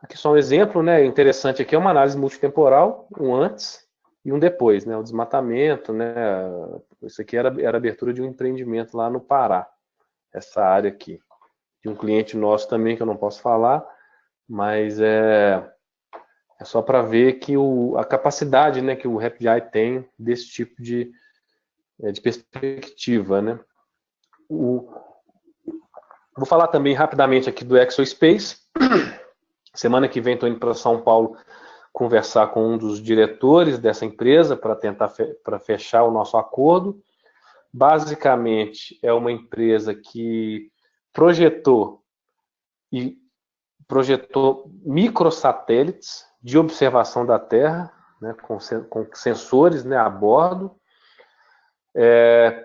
B: Aqui só um exemplo, né, interessante aqui é uma análise multitemporal, um antes e um depois, né? O desmatamento, né? Isso aqui era a abertura de um empreendimento lá no Pará, essa área aqui. De um cliente nosso também, que eu não posso falar, mas é só para ver que a capacidade, né, que o RapidEye tem desse tipo de perspectiva, né? Vou falar também rapidamente aqui do Exospace. Semana que vem estou indo para São Paulo conversar com um dos diretores dessa empresa para tentar fechar o nosso acordo. Basicamente, é uma empresa que projetou microsatélites de observação da Terra, né, com sensores, né, a bordo,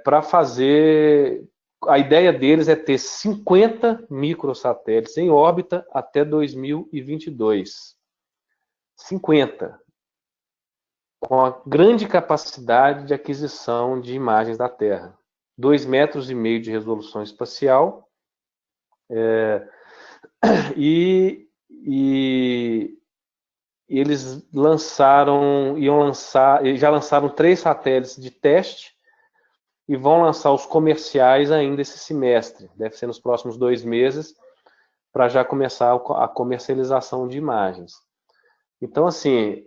B: para fazer... A ideia deles é ter 50 microsatélites em órbita até 2022. 50. Com a grande capacidade de aquisição de imagens da Terra. 2,5 metros de resolução espacial. E eles já lançaram 3 satélites de teste e vão lançar os comerciais ainda esse semestre. Deve ser nos próximos 2 meses, para já começar a comercialização de imagens. Então, assim,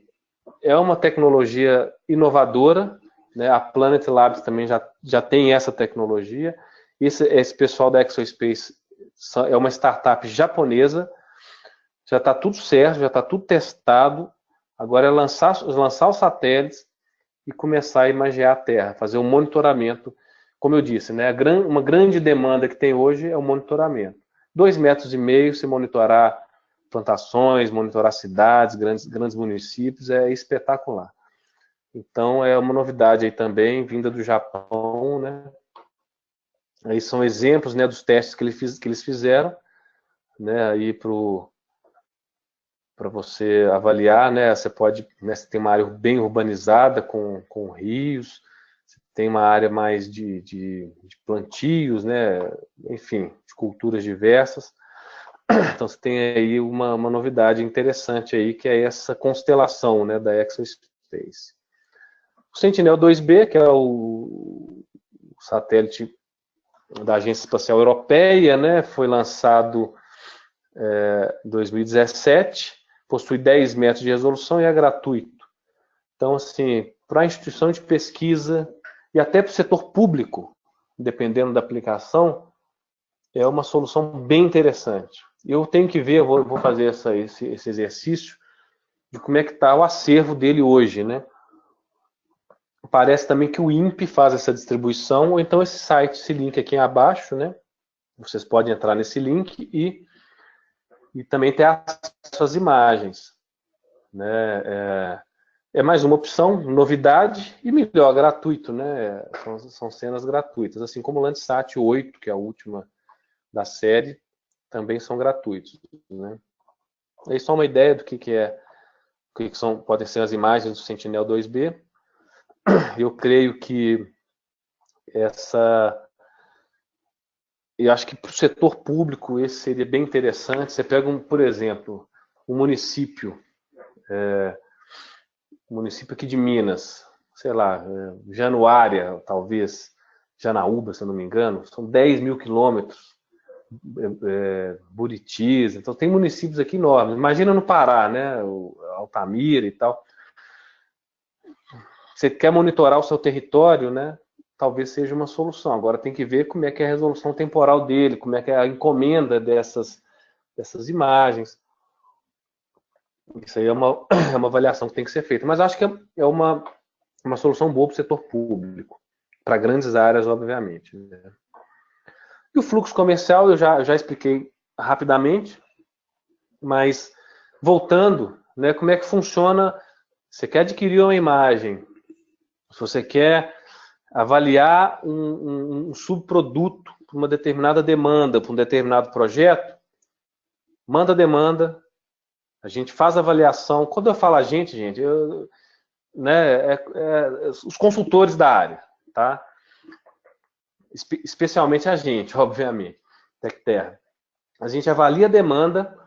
B: é uma tecnologia inovadora, né? A Planet Labs também já tem essa tecnologia. Esse pessoal da Exospace é uma startup japonesa, já está tudo certo, já está tudo testado. Agora é lançar os satélites e começar a imagiar a Terra, fazer um monitoramento. Como eu disse, né? Uma grande demanda que tem hoje é o monitoramento. 2,5 metros, se monitorar plantações, monitorar cidades, grandes municípios, é espetacular. Então, é uma novidade aí também, vinda do Japão, né? Aí são exemplos, né, dos testes que eles fizeram, né, aí para você avaliar, né, você pode, né, você tem uma área bem urbanizada com rios, você tem uma área mais de plantios, né, enfim, de culturas diversas. Então você tem aí uma novidade interessante aí, que é essa constelação, né, da Exospace. O Sentinel-2B, que é o satélite da Agência Espacial Europeia, né, foi lançado em 2017, possui 10 metros de resolução e é gratuito. Então, assim, para a instituição de pesquisa e até para o setor público, dependendo da aplicação, é uma solução bem interessante. Eu tenho que ver, eu vou fazer esse exercício de como é que está o acervo dele hoje, né? Parece também que o INPE faz essa distribuição, ou então esse site, esse link aqui abaixo, né? Vocês podem entrar nesse link e também ter acesso às imagens, né? É mais uma opção, novidade e melhor, gratuito, né? São cenas gratuitas, assim como o Landsat 8, que é a última da série, também são gratuitos, né? Aí só uma ideia do que podem ser as imagens do Sentinel-2B. Eu creio que eu acho que para o setor público esse seria bem interessante. Você pega, por exemplo, um município aqui de Minas, sei lá, Januária, talvez, Janaúba, se eu não me engano, são 10 mil quilômetros, Buritis, então tem municípios aqui enormes. Imagina no Pará, né, Altamira e tal. Você quer monitorar o seu território, né? Talvez seja uma solução. Agora tem que ver como é que é a resolução temporal dele, como é que é a encomenda dessas imagens. Isso aí é uma avaliação que tem que ser feita. Mas acho que é uma solução boa para o setor público, para grandes áreas, obviamente. E o fluxo comercial eu já expliquei rapidamente, mas voltando, né, como é que funciona? Você quer adquirir uma imagem, se você quer avaliar um subproduto para uma determinada demanda, para um determinado projeto, manda a demanda, a gente faz a avaliação. Quando eu falo a gente, né, os consultores da área, tá? Especialmente a gente, obviamente, TecTerra. A gente avalia a demanda,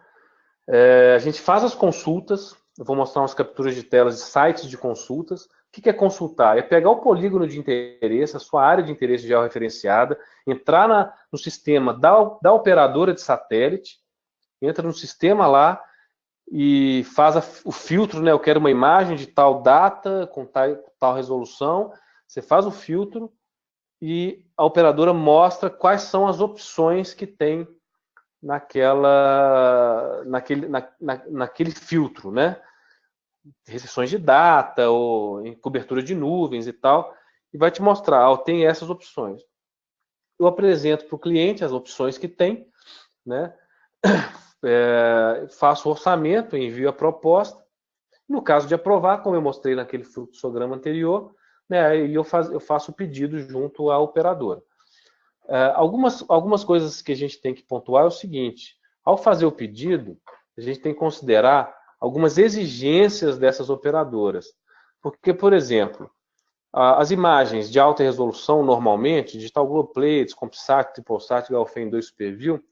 B: a gente faz as consultas. Eu vou mostrar umas capturas de telas de sites de consultas. O que é consultar? É pegar o polígono de interesse, a sua área de interesse georreferenciada, entrar no sistema da operadora de satélite, entra no sistema lá e faz o filtro, né? Eu quero uma imagem de tal data, com tal resolução. Você faz o filtro e a operadora mostra quais são as opções que tem naquele filtro, né? Restrições de data ou em cobertura de nuvens e tal, e vai te mostrar, tem essas opções. Eu apresento para o cliente as opções que tem, né? Faço o orçamento, envio a proposta, No caso de aprovar, como eu mostrei naquele fluxograma anterior, né, aí eu faço o pedido junto à operadora. Algumas coisas que a gente tem que pontuar é o seguinte: ao fazer o pedido, a gente tem que considerar algumas exigências dessas operadoras. Porque, por exemplo, as imagens de alta resolução, normalmente, Digital Globoplates, CompSat, TripleSat, Galfem 2 SuperView,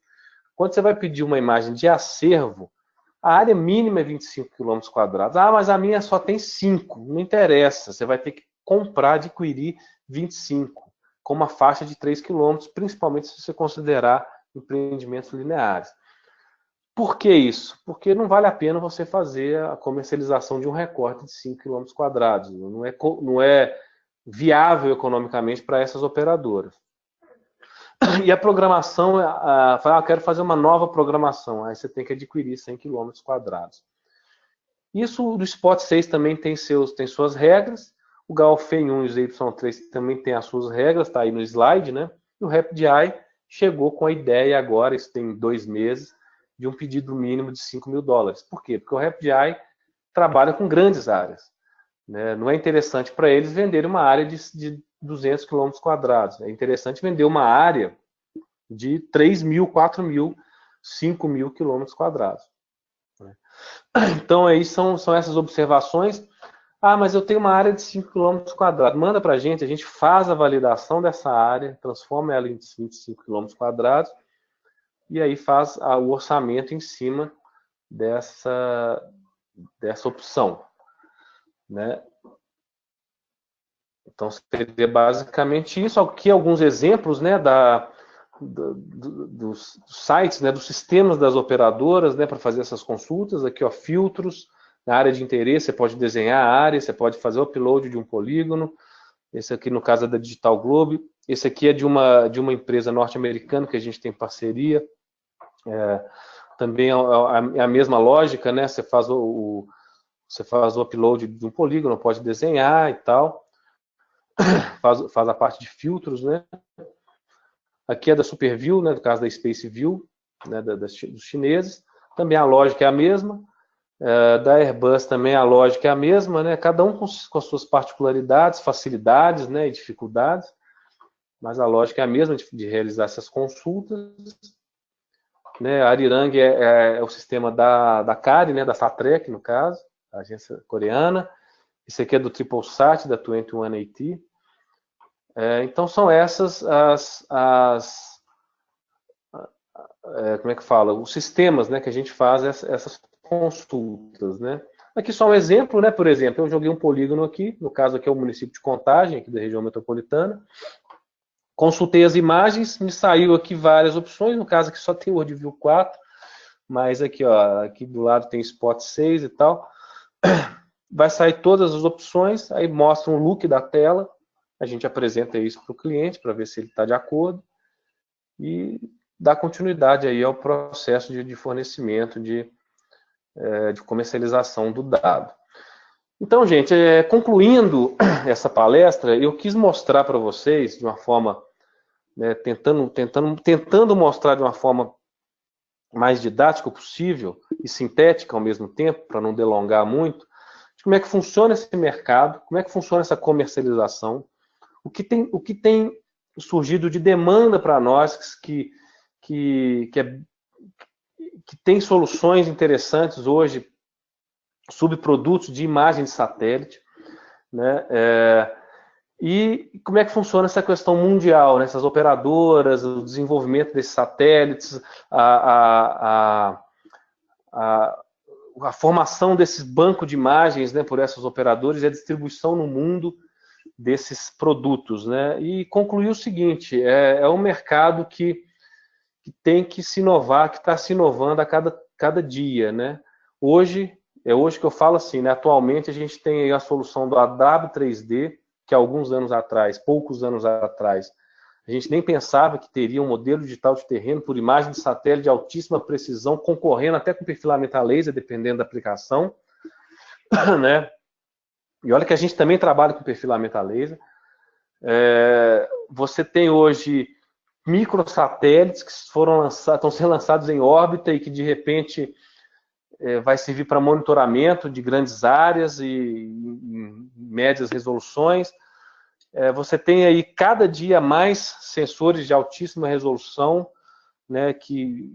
B: quando você vai pedir uma imagem de acervo, a área mínima é 25 km². Ah, mas a minha só tem 5. Não interessa, você vai ter que comprar, adquirir 25, com uma faixa de 3 km, principalmente se você considerar empreendimentos lineares. Por que isso? Porque não vale a pena você fazer a comercialização de um recorte de 5 km². Não é viável economicamente para essas operadoras. E a programação, quero fazer uma nova programação, aí você tem que adquirir 100 km². Isso do Spot 6 também tem suas regras, o Galfem 1 e o ZY3 também tem as suas regras, está aí no slide, né? E o RapidEye chegou com a ideia agora, isso tem 2 meses, de um pedido mínimo de $5.000. Por quê? Porque o RapidEye trabalha com grandes áreas. Né? Não é interessante para eles vender uma área de 200 km². É interessante vender uma área de 3.000, 4.000, 5.000 km². Então, aí são essas observações. Ah, mas eu tenho uma área de 5 km². Manda para a gente faz a validação dessa área, transforma ela em 25 km², e aí faz o orçamento em cima dessa opção. Né? Então, seria basicamente isso. Aqui alguns exemplos, né, dos sites, né, dos sistemas das operadoras, né, para fazer essas consultas. Aqui, ó, filtros, na área de interesse, você pode desenhar a área, você pode fazer o upload de um polígono. Esse aqui, no caso, é da Digital Globe. Esse aqui é de uma empresa norte-americana que a gente tem parceria. Também é a mesma lógica, né? Você faz o upload de um polígono, pode desenhar e tal. Faz a parte de filtros, né? Aqui é da SuperView, né? No caso da SpaceView, né? Dos chineses. Também a lógica é a mesma. Da Airbus também a lógica é a mesma, né? Cada um com as suas particularidades, facilidades, né? E dificuldades. Mas a lógica é a mesma de realizar essas consultas. Né? A Arirang é o sistema da CARI, né? Da Satrec, no caso, a agência coreana. Esse aqui é do TripleSat, da 21AT. Então são essas como é que fala? Os sistemas, né, que a gente faz essas consultas, né? Aqui só um exemplo, né? Por exemplo, eu joguei um polígono aqui, no caso aqui é o município de Contagem, aqui da região metropolitana. Consultei as imagens, me saiu aqui várias opções, no caso aqui só tem o WorldView 4, mas aqui, ó, aqui do lado tem Spot 6 e tal. Vai sair todas as opções, aí mostra um look da tela, a gente apresenta isso para o cliente para ver se ele está de acordo e dá continuidade aí ao processo de fornecimento, de comercialização do dado. Então, gente, concluindo essa palestra, eu quis mostrar para vocês de uma forma, né, tentando mostrar de uma forma mais didática possível e sintética ao mesmo tempo, para não delongar muito, de como é que funciona esse mercado, como é que funciona essa comercialização, o que tem surgido de demanda para nós que tem soluções interessantes hoje, subprodutos de imagem de satélite, né? E como é que funciona essa questão mundial, né? Essas operadoras, o desenvolvimento desses satélites, a formação desses bancos de imagens, né, por essas operadoras e a distribuição no mundo desses produtos, né? E concluir o seguinte: é um mercado que tem que se inovar, que está se inovando a cada dia, né? Hoje que eu falo assim, né? Atualmente a gente tem aí a solução do AW3D, que há poucos anos atrás, a gente nem pensava que teria um modelo digital de terreno por imagem de satélite de altíssima precisão, concorrendo até com perfilamento a laser, dependendo da aplicação, né? E olha que a gente também trabalha com perfilamento a laser. Você tem hoje microsatélites que estão sendo lançados em órbita e que, de repente, vai servir para monitoramento de grandes áreas e em médias resoluções. Você tem aí cada dia mais sensores de altíssima resolução, né, que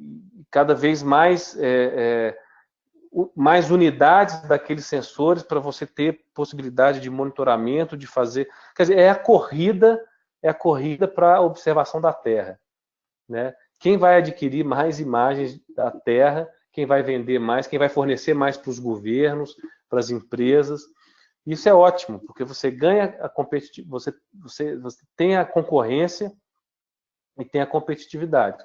B: cada vez mais unidades daqueles sensores para você ter possibilidade de monitoramento, de fazer. Quer dizer, é a corrida para a observação da Terra, né? Quem vai adquirir mais imagens da Terra, quem vai vender mais, quem vai fornecer mais para os governos, para as empresas. Isso é ótimo, porque você ganha a competitividade, você tem a concorrência e tem a competitividade.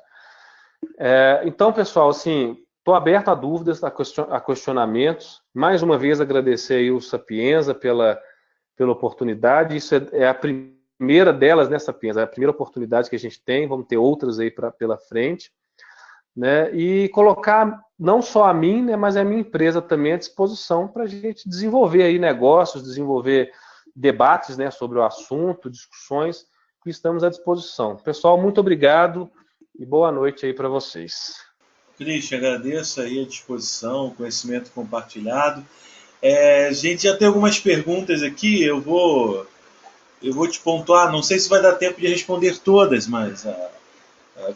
B: Então, pessoal, assim, estou aberto a dúvidas, a questionamentos. Mais uma vez, agradecer aí o Sapienza pela oportunidade. Isso é a primeira delas, né, Sapienza? É a primeira oportunidade que a gente tem. Vamos ter outras aí pela frente, né? E colocar não só a mim, né, mas a minha empresa também à disposição para a gente desenvolver aí negócios, desenvolver debates, né, sobre o assunto, discussões, que estamos à disposição. Pessoal, muito obrigado e boa noite aí para vocês.
A: Cristian, agradeço aí a disposição, o conhecimento compartilhado. A gente já tem algumas perguntas aqui, eu vou te pontuar, não sei se vai dar tempo de responder todas, mas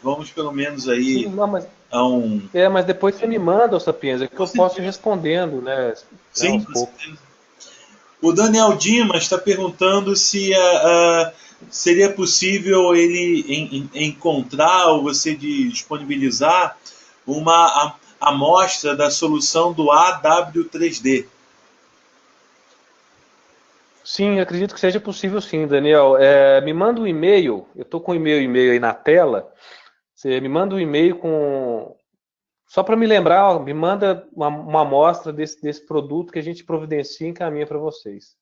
A: vamos pelo menos aí.
B: Sim, não, mas depois você me manda, Sapienza, que eu posso ir respondendo, né?
A: Sim,
B: Aos
A: com
B: poucos.
A: certeza. O Daniel Dimas está perguntando se seria possível ele encontrar ou você disponibilizar uma amostra da solução do AW3D.
B: Sim, acredito que seja possível sim, Daniel. Me manda um e-mail, eu estou com o e-mail aí na tela. Você me manda um e-mail com. Só para me lembrar, ó, me manda uma amostra desse produto que a gente providencia e encaminha para vocês.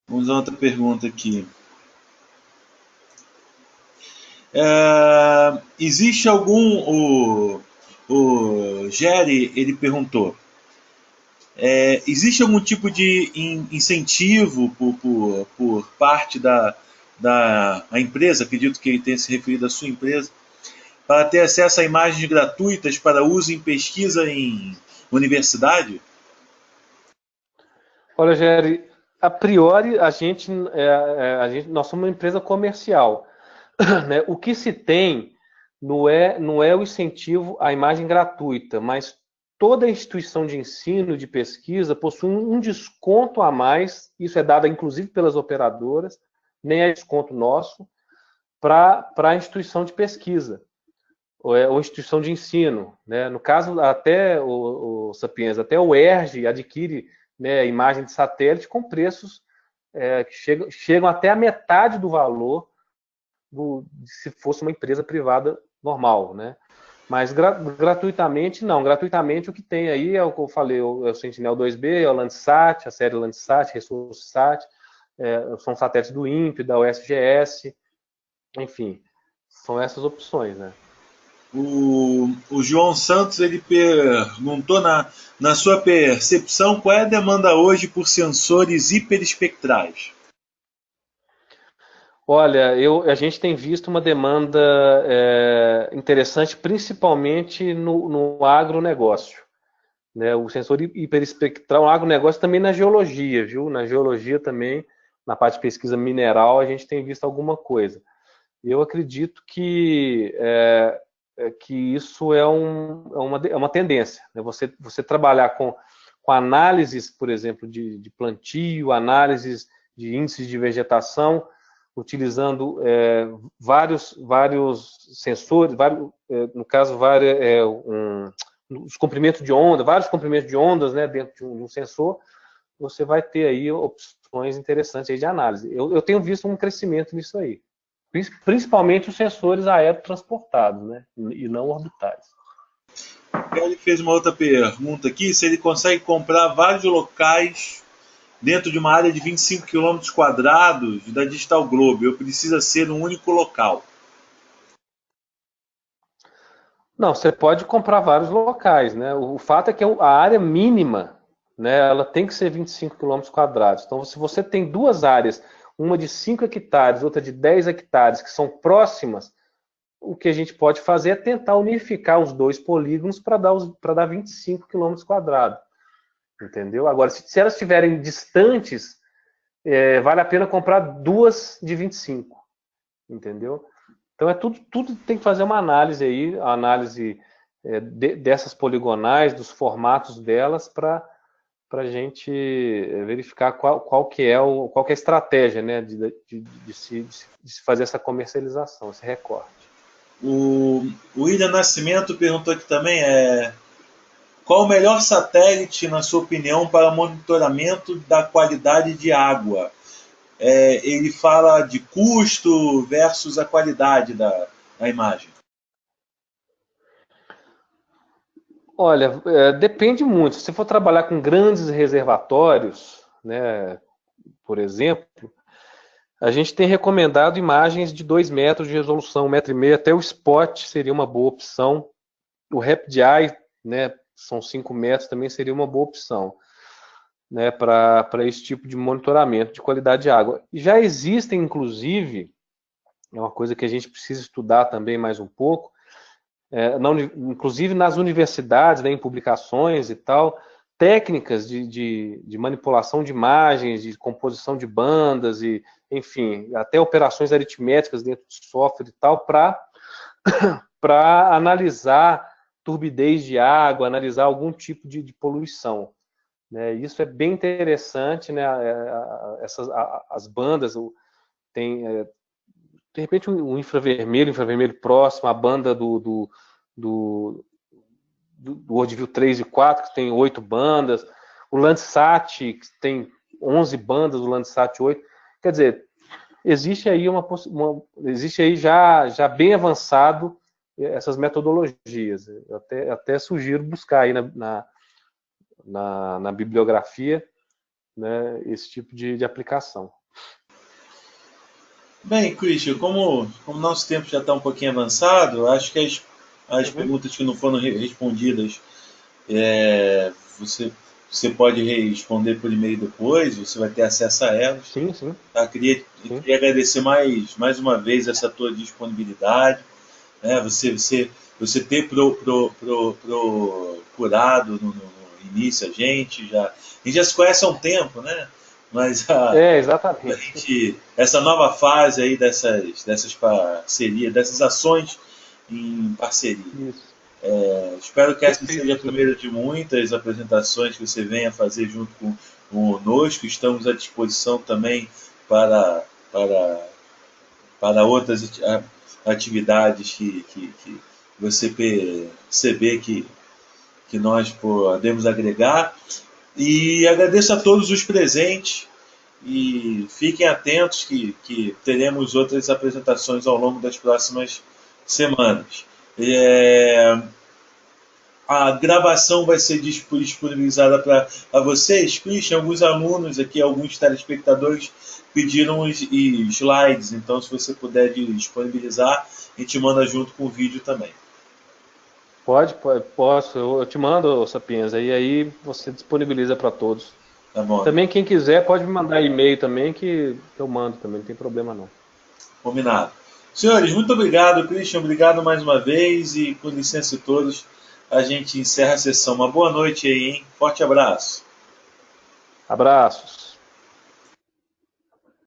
A: Vamos a outra pergunta aqui. Existe algum. O Jerry, ele perguntou. Existe algum tipo de incentivo por parte da empresa, acredito que ele tenha se referido à sua empresa, para ter acesso a imagens gratuitas para uso em pesquisa em universidade?
B: Olha, Jerry, a priori nós somos uma empresa comercial, né? O que se tem não é o incentivo à imagem gratuita, mas toda instituição de ensino, de pesquisa, possui um desconto a mais, isso é dado inclusive pelas operadoras, nem é desconto nosso, para a instituição de pesquisa, ou instituição de ensino, né? No caso, até o Sapiens, até o ERJ adquire, né, imagem de satélite com preços que chegam até a metade do valor se fosse uma empresa privada normal, né? Mas gratuitamente, não. Gratuitamente o que tem aí é o que eu falei, é o Sentinel-2B, é o Landsat, a série Landsat, RessourceSat, são satélites do INPE, da USGS, enfim, são essas opções, né?
A: O João Santos ele perguntou na sua percepção qual é a demanda hoje por sensores hiperespectrais.
B: Olha, a gente tem visto uma demanda interessante, principalmente no agronegócio, né? O sensor hiperespectral, o agronegócio também na geologia, viu? Na geologia também, na parte de pesquisa mineral, a gente tem visto alguma coisa. Eu acredito que isso é uma tendência, né? Você trabalhar com análises, por exemplo, de plantio, análises de índices de vegetação, utilizando vários sensores, no caso, os comprimentos de onda, vários comprimentos de ondas, né, dentro de um sensor, você vai ter aí opções interessantes aí de análise. Eu tenho visto um crescimento nisso aí, principalmente os sensores aerotransportados, né, e não orbitais.
A: Ele fez uma outra pergunta aqui, se ele consegue comprar vários locais dentro de uma área de 25 quilômetros quadrados da Digital Globe, ou precisa ser um único local?
B: Não, você pode comprar vários locais, né? O fato é que a área mínima, né, ela tem que ser 25 quilômetros quadrados. Então, se você tem duas áreas, uma de 5 hectares, outra de 10 hectares, que são próximas, o que a gente pode fazer é tentar unificar os dois polígonos para dar 25 quilômetros quadrados. Entendeu? Agora, se elas estiverem distantes, vale a pena comprar duas de 25. Entendeu? Então, tudo tem que fazer uma análise aí, a análise dessas poligonais, dos formatos delas, para a gente verificar qual que é a estratégia, né, de se fazer essa comercialização, esse recorte.
A: O William Nascimento perguntou aqui também, qual o melhor satélite, na sua opinião, para monitoramento da qualidade de água? Ele fala de custo versus a qualidade da imagem.
B: Olha, depende muito. Se você for trabalhar com grandes reservatórios, né, por exemplo, a gente tem recomendado imagens de 2 metros de resolução, 1,5 m, até o spot seria uma boa opção. O RapidEye, né, são 5 metros, também seria uma boa opção, né, para esse tipo de monitoramento de qualidade de água. E já existem, inclusive, é uma coisa que a gente precisa estudar também mais um pouco, inclusive nas universidades, né, em publicações e tal, técnicas de manipulação de imagens, de composição de bandas, e, enfim, até operações aritméticas dentro do software e tal, para analisar turbidez de água, analisar algum tipo de poluição. Né? Isso é bem interessante, né? As bandas tem, de repente, um infravermelho próximo, a banda do Worldview 3 e 4, que tem 8 bandas, o Landsat, que tem 11 bandas, o Landsat 8. Quer dizer, existe aí existe aí já bem avançado essas metodologias. Eu até sugiro buscar aí na bibliografia, né, esse tipo de aplicação.
A: Bem, Christian, como o nosso tempo já está um pouquinho avançado, acho que as perguntas que não foram respondidas, você pode responder por e-mail depois, você vai ter acesso a elas.
B: Sim, sim.
A: Tá? Queria agradecer mais uma vez essa tua disponibilidade, né? Você ter procurado no início a gente já se conhece há um tempo, né? Mas
B: exatamente.
A: essa nova fase aí dessas parcerias, dessas ações em parceria.
B: Isso.
A: Espero que essa seja a primeira de muitas apresentações que você venha fazer junto conosco. Estamos à disposição também para outras atividades que você perceber que nós podemos agregar. E agradeço a todos os presentes e fiquem atentos que teremos outras apresentações ao longo das próximas semanas. A gravação vai ser disponibilizada para vocês. Christian, alguns alunos aqui, alguns telespectadores pediram os slides, então se você puder disponibilizar, a gente manda junto com o vídeo também.
B: Posso. Eu te mando, Sapienza, e aí você disponibiliza para todos.
A: Tá bom.
B: Também quem quiser pode me mandar e-mail também, que eu mando também, não tem problema não.
A: Combinado. Senhores, muito obrigado, Christian, obrigado mais uma vez e com licença de todos, a gente encerra a sessão. Uma boa noite aí, hein? Forte abraço.
B: Abraços.